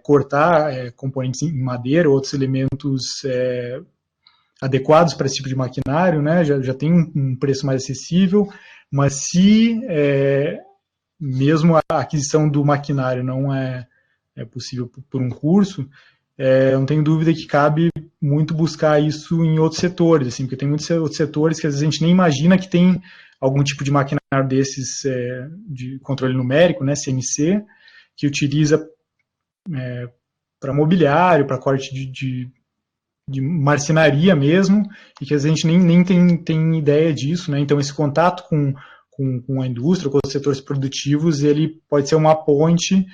cortar componentes em madeira ou outros elementos adequados para esse tipo de maquinário, né, já tem um preço mais acessível, mas se mesmo a aquisição do maquinário não é possível por um curso, eu não tenho dúvida que cabe muito buscar isso em outros setores, assim, porque tem muitos outros setores que às vezes a gente nem imagina que tem algum tipo de maquinário desses de controle numérico, né, CNC, que utiliza para mobiliário, para corte de marcenaria mesmo, e que às vezes a gente nem tem ideia disso, né? Então esse contato com a indústria, com os setores produtivos, ele pode ser uma ponte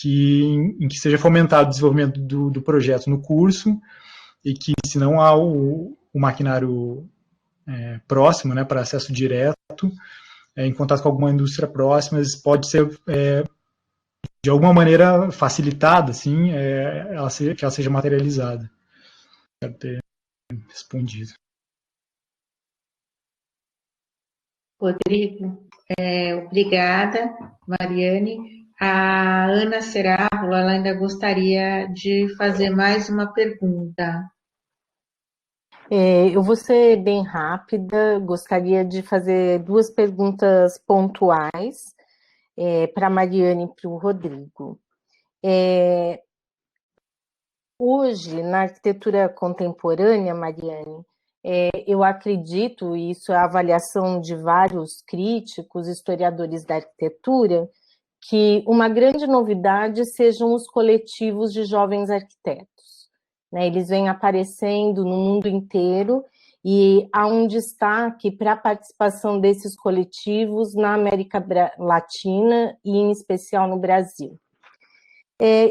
em que seja fomentado o desenvolvimento do projeto no curso, e que, se não há o maquinário próximo, né, para acesso direto, em contato com alguma indústria próxima, pode ser, de alguma maneira, facilitada, assim, que ela seja materializada. Espero ter respondido. Rodrigo, obrigada, Mariane. A Ana Serávulo, ela ainda gostaria de fazer mais uma pergunta. Eu vou ser bem rápida, gostaria de fazer duas perguntas pontuais para a Mariane e para o Rodrigo. Hoje, na arquitetura contemporânea, Mariane, eu acredito, e isso é a avaliação de vários críticos, historiadores da arquitetura, que uma grande novidade sejam os coletivos de jovens arquitetos. Né? Eles vêm aparecendo no mundo inteiro e há um destaque para a participação desses coletivos na América Latina e, em especial, no Brasil.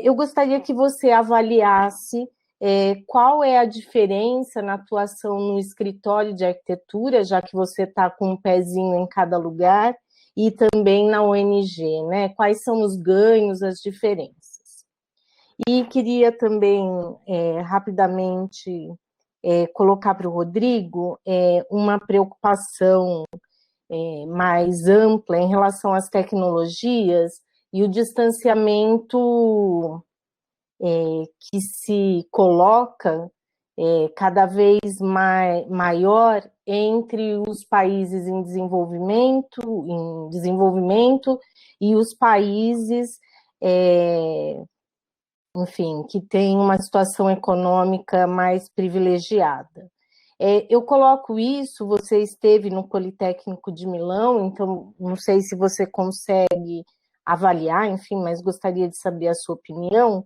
Eu gostaria que você avaliasse qual é a diferença na atuação no escritório de arquitetura, já que você está com um pezinho em cada lugar, e também na ONG, né? Quais são os ganhos, as diferenças? E queria também, rapidamente, colocar para o Rodrigo uma preocupação mais ampla em relação às tecnologias e o distanciamento que se coloca cada vez maior entre os países em desenvolvimento e os países, enfim, que têm uma situação econômica mais privilegiada. Eu coloco isso, você esteve no Politécnico de Milão, então não sei se você consegue avaliar, enfim, mas gostaria de saber a sua opinião.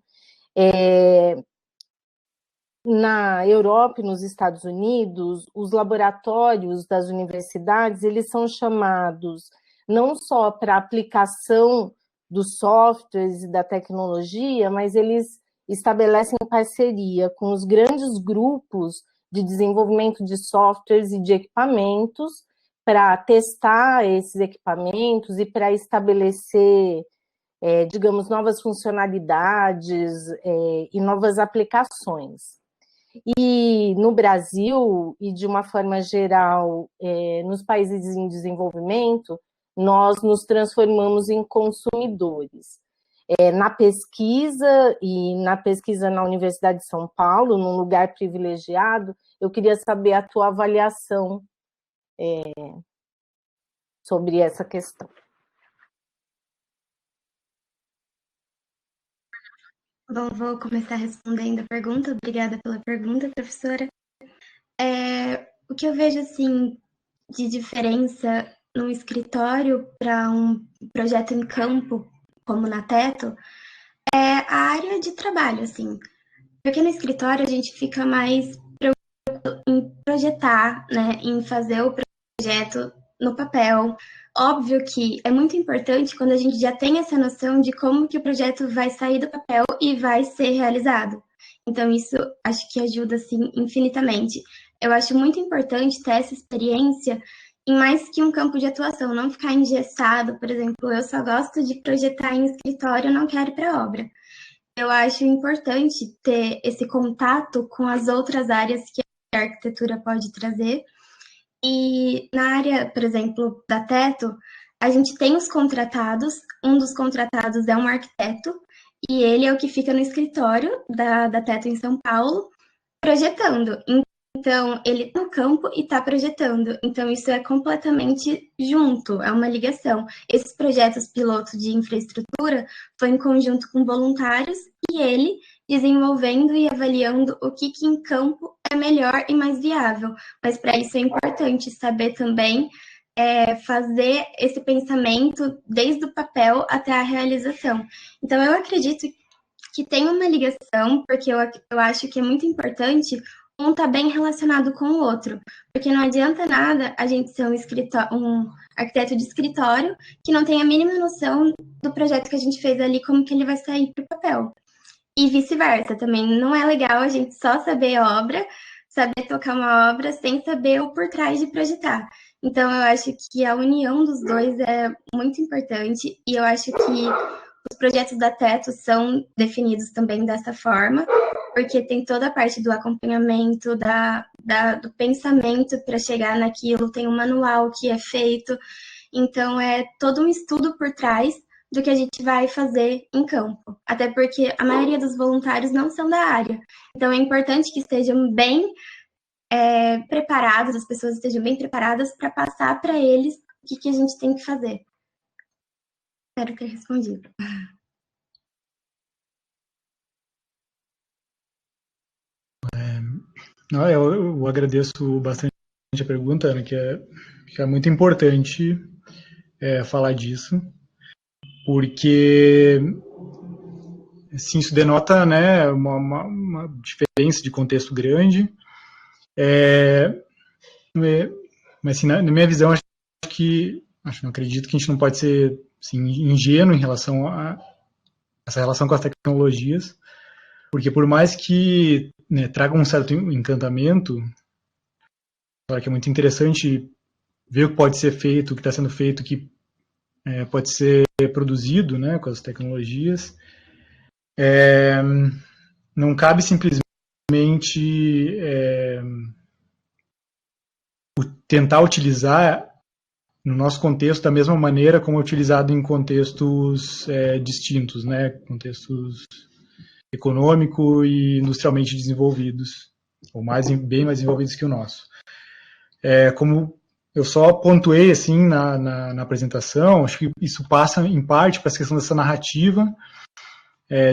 Na Europa e nos Estados Unidos, os laboratórios das universidades, eles são chamados não só para aplicação dos softwares e da tecnologia, mas eles estabelecem parceria com os grandes grupos de desenvolvimento de softwares e de equipamentos para testar esses equipamentos e para estabelecer, digamos, novas funcionalidades e novas aplicações. E no Brasil, e de uma forma geral, nos países em desenvolvimento, nós nos transformamos em consumidores. Na pesquisa, e na pesquisa na Universidade de São Paulo, num lugar privilegiado, eu queria saber a tua avaliação sobre essa questão. Bom, vou começar respondendo a pergunta. Obrigada pela pergunta, professora. O que eu vejo, assim, de diferença no escritório para um projeto em campo, como na Teto, é a área de trabalho, assim. Porque no escritório a gente fica mais preocupado em projetar, né, em fazer o projeto no papel. Óbvio que é muito importante quando a gente já tem essa noção de como que o projeto vai sair do papel e vai ser realizado. Então, isso acho que ajuda, assim, infinitamente. Eu acho muito importante ter essa experiência em mais que um campo de atuação, não ficar engessado. Por exemplo, eu só gosto de projetar em escritório, não quero ir para obra. Eu acho importante ter esse contato com as outras áreas que a arquitetura pode trazer. E na área, por exemplo, da Teto, a gente tem os contratados, um dos contratados é um arquiteto, e ele é o que fica no escritório da Teto em São Paulo, projetando. Então, ele está no campo e está projetando. Então, isso é completamente junto, é uma ligação. Esses projetos piloto de infraestrutura foi em conjunto com voluntários e ele desenvolvendo e avaliando o que em campo é melhor e mais viável. Mas para isso é importante saber também fazer esse pensamento desde o papel até a realização. Então, eu acredito que tem uma ligação, porque eu acho que é muito importante um tá bem relacionado com o outro, porque não adianta nada a gente ser um arquiteto de escritório que não tem a mínima noção do projeto que a gente fez ali, como que ele vai sair para o papel. E vice-versa, também não é legal a gente só saber a obra, saber tocar uma obra sem saber o por trás de projetar. Então, eu acho que a união dos dois é muito importante e eu acho que os projetos da Teto são definidos também dessa forma, porque tem toda a parte do acompanhamento, do pensamento para chegar naquilo, tem um manual que é feito, então é todo um estudo por trás do que a gente vai fazer em campo, até porque a maioria dos voluntários não são da área, então é importante que estejam bem preparados, as pessoas estejam bem preparadas para passar para eles o que a gente tem que fazer. Espero ter respondido. Eu agradeço bastante a pergunta, Ana, que é muito importante falar disso, porque assim, isso denota, né, uma diferença de contexto grande, mas assim, na minha visão, não acredito que a gente não pode ser assim, ingênuo em relação a essa relação com as tecnologias, porque por mais que traga um certo encantamento, claro que é muito interessante ver o que pode ser feito, o que está sendo feito, o que pode ser produzido, né, com as tecnologias, não cabe simplesmente tentar utilizar no nosso contexto da mesma maneira como é utilizado em contextos distintos, né, contextos econômico e industrialmente desenvolvidos, ou bem mais desenvolvidos que o nosso. Como eu só pontuei assim na apresentação, acho que isso passa em parte para essa questão dessa narrativa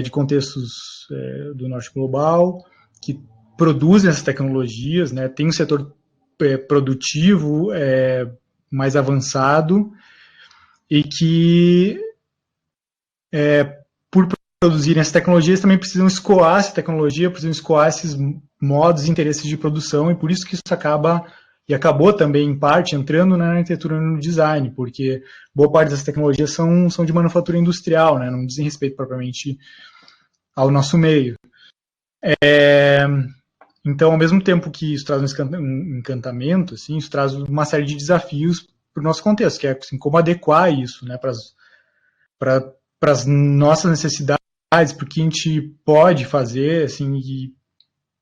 de contextos do norte global, que produzem essas tecnologias, né, tem um setor produtivo mais avançado e que, por produzirem essas tecnologias, também precisam escoar essa tecnologia, precisam escoar esses modos e interesses de produção, e por isso que isso acabou também, em parte, entrando na arquitetura e no design, porque boa parte dessas tecnologias são de manufatura industrial, né, não dizem respeito propriamente ao nosso meio. Então, ao mesmo tempo que isso traz um encantamento, assim, isso traz uma série de desafios para o nosso contexto, que é assim, como adequar isso, né, para as nossas necessidades, para o que a gente pode fazer, assim, e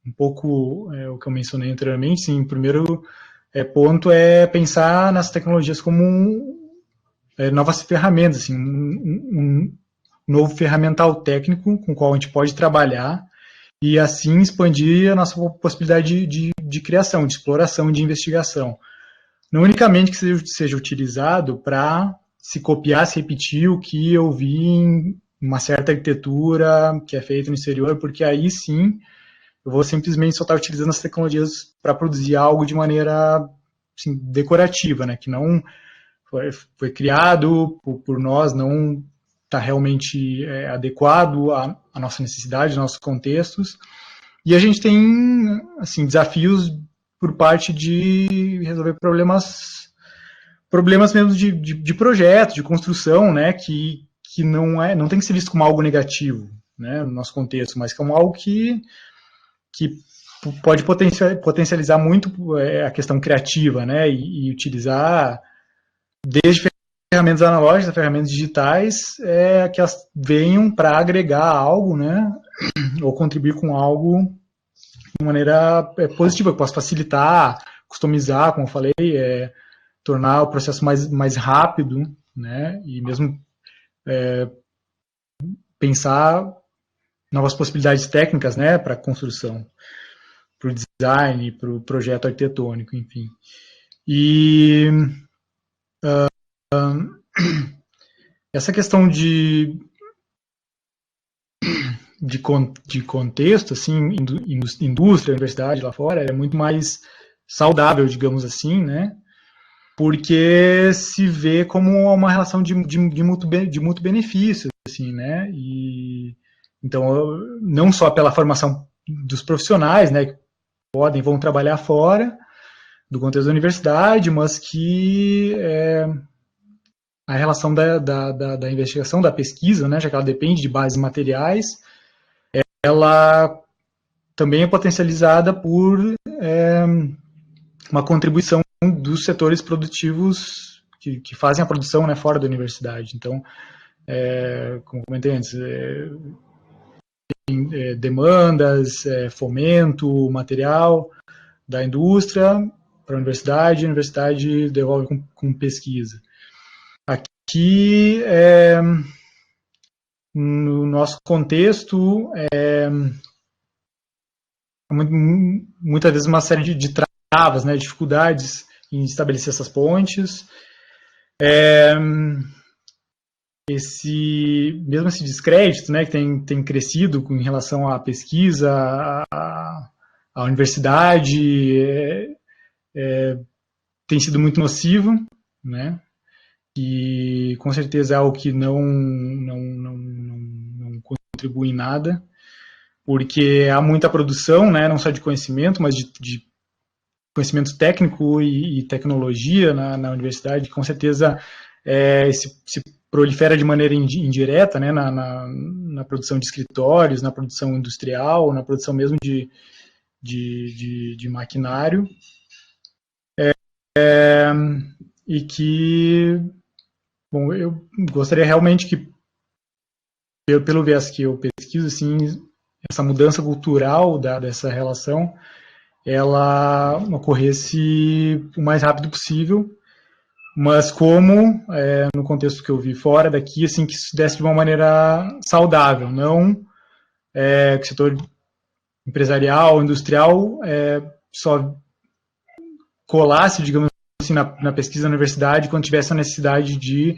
um pouco o que eu mencionei anteriormente, sim, o primeiro ponto é pensar nas tecnologias como novas ferramentas, assim, um novo ferramental técnico com o qual a gente pode trabalhar e assim expandir a nossa possibilidade de criação, de exploração, de investigação. Não unicamente que seja utilizado para se copiar, se repetir o que eu vi em uma certa arquitetura que é feita no exterior, porque aí sim eu vou simplesmente só estar utilizando as tecnologias para produzir algo de maneira assim, decorativa, né, que não foi criado por nós, não está realmente adequado à nossa necessidade, aos nossos contextos. E a gente tem assim, desafios por parte de resolver problemas mesmo de projeto, de construção, né, que não tem que ser visto como algo negativo, né, no nosso contexto, mas como algo que pode potencializar muito a questão criativa, né, e utilizar desde ferramentas analógicas a ferramentas digitais que elas venham para agregar algo, né, ou contribuir com algo de maneira positiva, que possa facilitar, customizar, como eu falei, tornar o processo mais rápido, né, e mesmo pensar novas possibilidades técnicas, né, para a construção, para o design, para o projeto arquitetônico, enfim. E essa questão de contexto, assim, indústria, universidade lá fora, é muito mais saudável, digamos assim, né? Porque se vê como uma relação de mútuo benefício, assim, né? E então, não só pela formação dos profissionais, né, que vão trabalhar fora do contexto da universidade, mas que a relação da investigação, da pesquisa, né, já que ela depende de bases materiais, ela também é potencializada por uma contribuição dos setores produtivos que fazem a produção, né, fora da universidade. Então, como comentei antes, demandas, fomento, material da indústria para a universidade devolve com pesquisa. Aqui, no nosso contexto, muitas vezes uma série de travas, né, dificuldades em estabelecer essas pontes. Mesmo esse descrédito, né, que tem crescido em relação à pesquisa, à universidade, tem sido muito nocivo, né, e com certeza é algo que não contribui em nada, porque há muita produção, né, não só de conhecimento, mas de conhecimento técnico e tecnologia na universidade, com certeza se prolifera de maneira indireta, né, na produção de escritórios, na produção industrial, na produção mesmo de maquinário, e que, bom, eu gostaria realmente que, pelo viés que eu pesquiso, assim, essa mudança cultural dessa relação, ela ocorresse o mais rápido possível, mas como, no contexto que eu vi fora daqui, assim, que isso desse de uma maneira saudável, não que o setor empresarial, industrial, só colasse, digamos assim, na pesquisa da universidade quando tivesse a necessidade de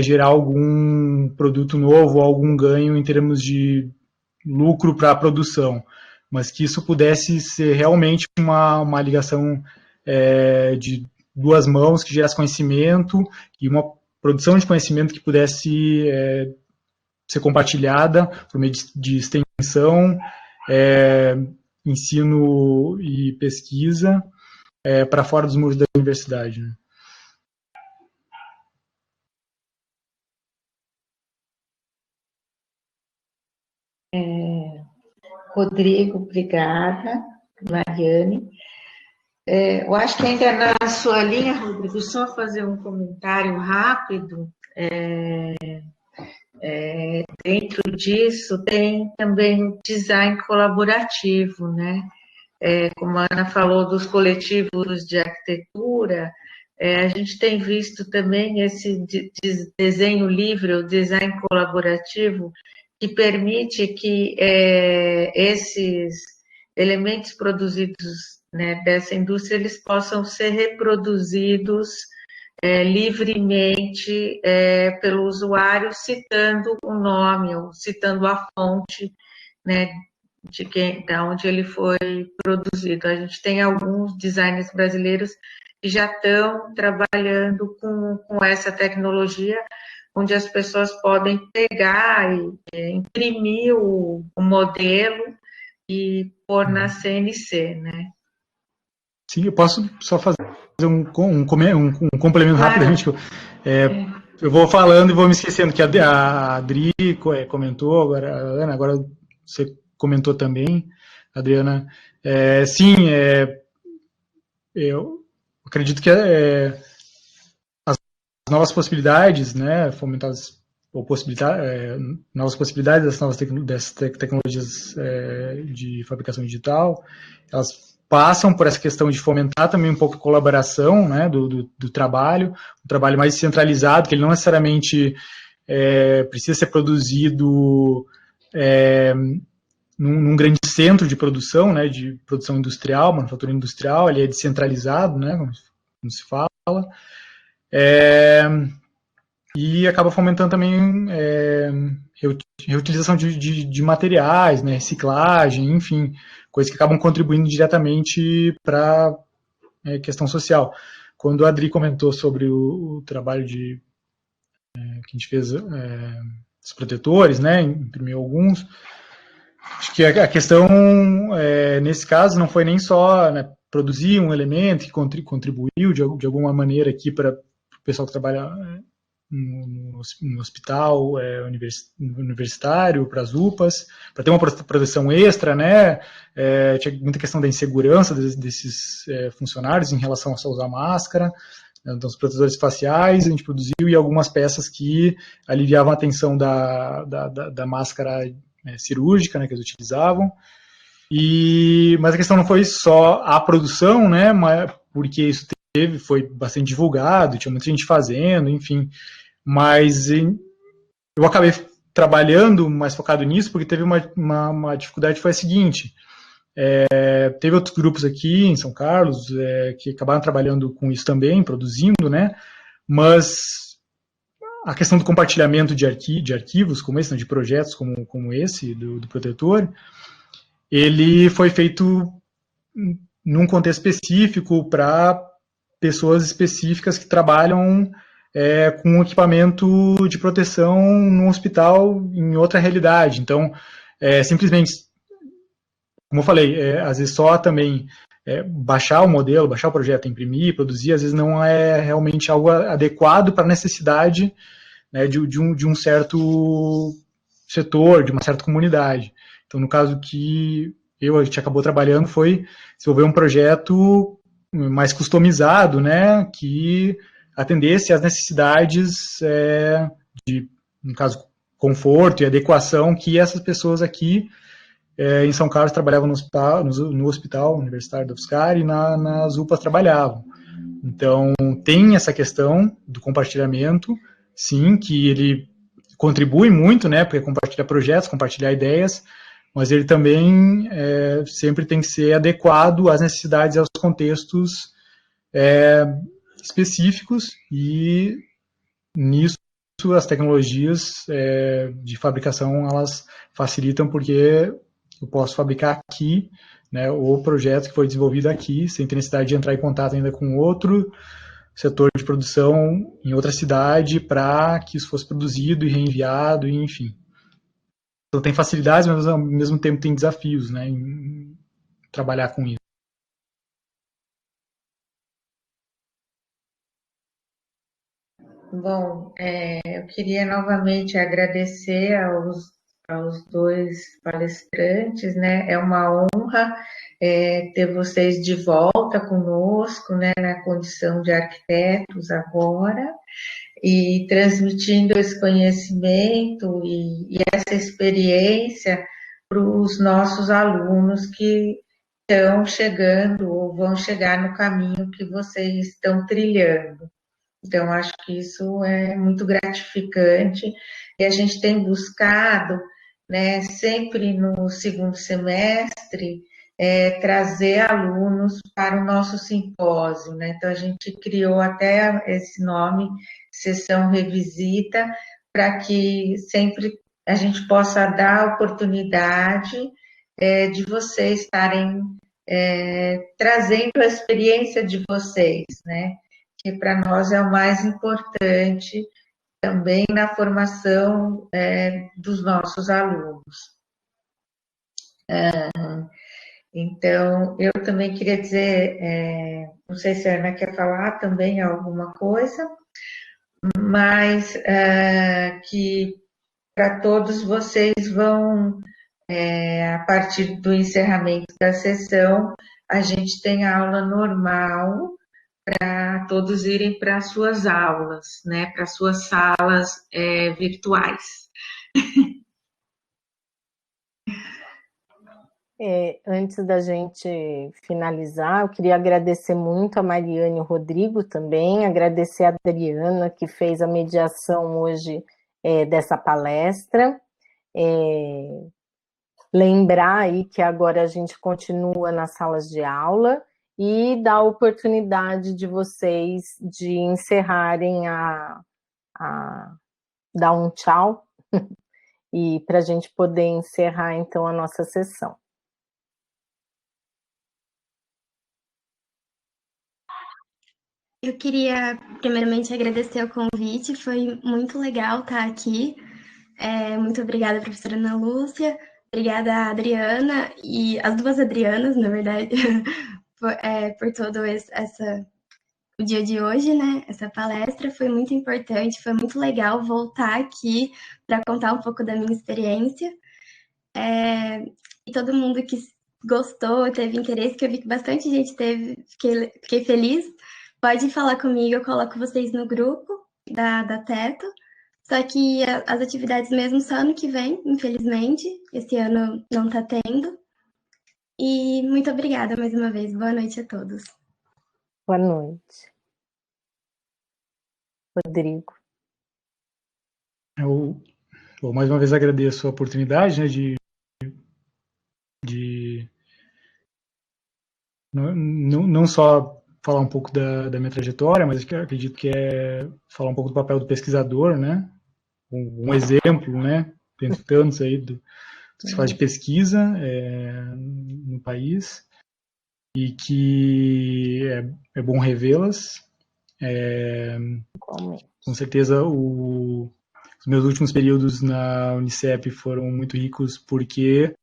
gerar algum produto novo, algum ganho em termos de lucro para a produção, mas que isso pudesse ser realmente uma ligação de duas mãos, que gerasse conhecimento e uma produção de conhecimento que pudesse ser compartilhada por meio de extensão, ensino e pesquisa para fora dos muros da universidade, né? Rodrigo, obrigada. Mariane. Eu acho que ainda na sua linha, Rodrigo, só fazer um comentário rápido. Dentro disso tem também o design colaborativo, né? Como a Ana falou dos coletivos de arquitetura, a gente tem visto também esse desenho livre, o design colaborativo, que permite que esses elementos produzidos, né, dessa indústria, eles possam ser reproduzidos livremente pelo usuário, citando o nome ou citando a fonte, né, da onde ele foi produzido. A gente tem alguns designers brasileiros que já estão trabalhando com essa tecnologia, onde as pessoas podem pegar e imprimir o modelo e pôr na CNC, né? Sim, eu posso só fazer um complemento Claro. rapidamente. Eu vou falando e vou me esquecendo que a Adri comentou, agora a Ana, agora você comentou também, Adriana. Sim, eu acredito que as novas possibilidades, né, fomentadas ou novas possibilidades dessas tecnologias de fabricação digital, elas passam por essa questão de fomentar também um pouco a colaboração, né, do trabalho, um trabalho mais centralizado, que ele não necessariamente precisa ser produzido num grande centro de produção, né, de produção industrial, manufatura industrial, ele é descentralizado, né, como se fala, e acaba fomentando também reutilização de materiais, né, reciclagem, enfim, coisas que acabam contribuindo diretamente para a questão social. Quando a Adri comentou sobre o trabalho que a gente fez dos protetores, né, imprimiu alguns, acho que a questão, nesse caso, não foi nem só, né, produzir um elemento que contribuiu de alguma maneira aqui para o pessoal que trabalha no hospital universitário, para as UPAs, para ter uma proteção extra, né? Tinha muita questão da insegurança desses funcionários em relação a só usar máscara. Então, os protetores faciais a gente produziu e algumas peças que aliviavam a tensão da máscara cirúrgica, né, que eles utilizavam. Mas a questão não foi só a produção, né, porque isso foi bastante divulgado, tinha muita gente fazendo, enfim. Mas eu acabei trabalhando mais focado nisso, porque teve uma dificuldade que foi a seguinte. Teve outros grupos aqui em São Carlos que acabaram trabalhando com isso também, produzindo, né? Mas a questão do compartilhamento de arquivos como esse, né, de projetos como esse, do protetor, ele foi feito num contexto específico para pessoas específicas que trabalham com equipamento de proteção no hospital em outra realidade. Então, simplesmente, como eu falei, às vezes só também baixar o modelo, baixar o projeto, imprimir, produzir, às vezes não é realmente algo adequado para a necessidade, né, de um certo setor, de uma certa comunidade. Então, no caso que a gente acabou trabalhando foi desenvolver um projeto mais customizado, né, que atendesse às necessidades de, no caso, conforto e adequação que essas pessoas aqui em São Carlos trabalhavam no hospital universitário da UFSCar e nas UPAs trabalhavam. Então, tem essa questão do compartilhamento, sim, que ele contribui muito, né, porque compartilha projetos, compartilhar ideias, mas ele também sempre tem que ser adequado às necessidades e aos contextos específicos, e nisso as tecnologias de fabricação, elas facilitam, porque eu posso fabricar aqui, né, o projeto que foi desenvolvido aqui, sem ter necessidade de entrar em contato ainda com outro setor de produção em outra cidade para que isso fosse produzido e reenviado, e enfim. Então tem facilidades, mas ao mesmo tempo tem desafios, né, em trabalhar com isso. Bom, eu queria novamente agradecer aos aos dois palestrantes, né? É uma honra ter vocês de volta conosco, né? Na condição de arquitetos agora, e transmitindo esse conhecimento e essa experiência para os nossos alunos que estão chegando ou vão chegar no caminho que vocês estão trilhando. Então, acho que isso é muito gratificante e a gente tem buscado, né, sempre no segundo semestre, trazer alunos para o nosso simpósio, né? Então, a gente criou até esse nome, Sessão Revisita, para que sempre a gente possa dar a oportunidade de vocês estarem trazendo a experiência de vocês, né? Que para nós é o mais importante também na formação dos nossos alunos. Então, eu também queria dizer, não sei se a Ana quer falar também alguma coisa, mas que para todos vocês vão, a partir do encerramento da sessão, a gente tem aula normal para todos irem para as suas aulas, né, para as suas salas virtuais. Antes da gente finalizar, eu queria agradecer muito a Mariane e o Rodrigo também, agradecer a Adriana, que fez a mediação hoje dessa palestra. Lembrar aí que agora a gente continua nas salas de aula e dar a oportunidade de vocês de encerrarem dar um tchau e para a gente poder encerrar então a nossa sessão. Eu queria, primeiramente, agradecer o convite, foi muito legal estar aqui. Muito obrigada, professora Ana Lúcia, obrigada, Adriana, e as duas Adrianas, na verdade, por todo o dia de hoje, né? Essa palestra foi muito importante, foi muito legal voltar aqui para contar um pouco da minha experiência. E todo mundo que gostou, teve interesse, que eu vi que bastante gente teve, fiquei feliz. Pode falar comigo, eu coloco vocês no grupo da Teto. Só que as atividades mesmo só ano que vem, infelizmente. Esse ano não está tendo. E muito obrigada mais uma vez. Boa noite a todos. Boa noite. Rodrigo. Eu mais uma vez agradeço a oportunidade, né, de não só falar um pouco da minha trajetória, mas acredito que é falar um pouco do papel do pesquisador, né? Um exemplo, né? Dentre tantos aí do que se faz de pesquisa no país e que é bom revê-las. Com certeza os meus últimos períodos na Unicep foram muito ricos porque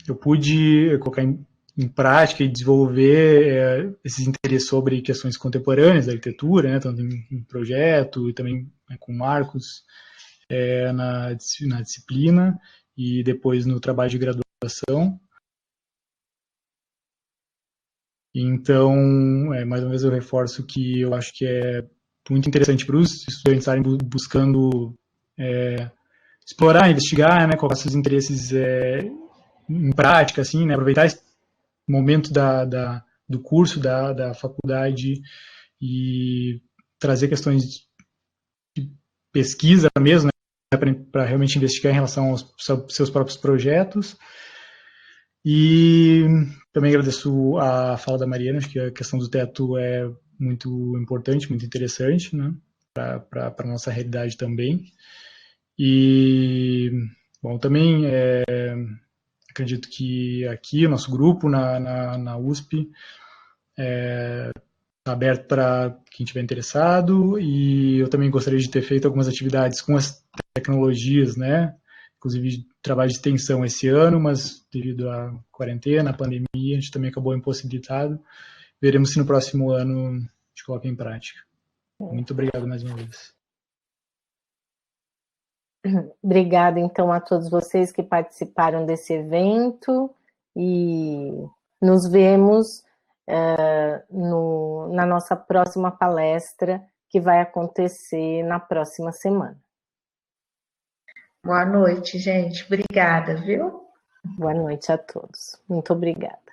eu pude colocar em prática e desenvolver esses interesses sobre questões contemporâneas da arquitetura, né, tanto em projeto e também com Marcos na disciplina e depois no trabalho de graduação. Então, mais uma vez eu reforço que eu acho que é muito interessante para os estudantes estarem buscando explorar, investigar, né, colocar seus interesses em prática, assim, né, aproveitar esse momento do curso, da faculdade e trazer questões de pesquisa mesmo, né, para realmente investigar em relação aos seus próprios projetos. E também agradeço a fala da Mariana, acho que a questão do teto é muito importante, muito interessante, né, para a nossa realidade também. E, bom, também acredito que aqui o nosso grupo na USP está aberto para quem estiver interessado, e eu também gostaria de ter feito algumas atividades com as tecnologias, né? Inclusive trabalho de extensão esse ano, mas devido à quarentena, à pandemia, a gente também acabou impossibilitado. Veremos se no próximo ano a gente coloca em prática. Muito obrigado mais uma vez. Obrigada, então, a todos vocês que participaram desse evento e nos vemos na nossa próxima palestra, que vai acontecer na próxima semana. Boa noite, gente. Obrigada, viu? Boa noite a todos. Muito obrigada.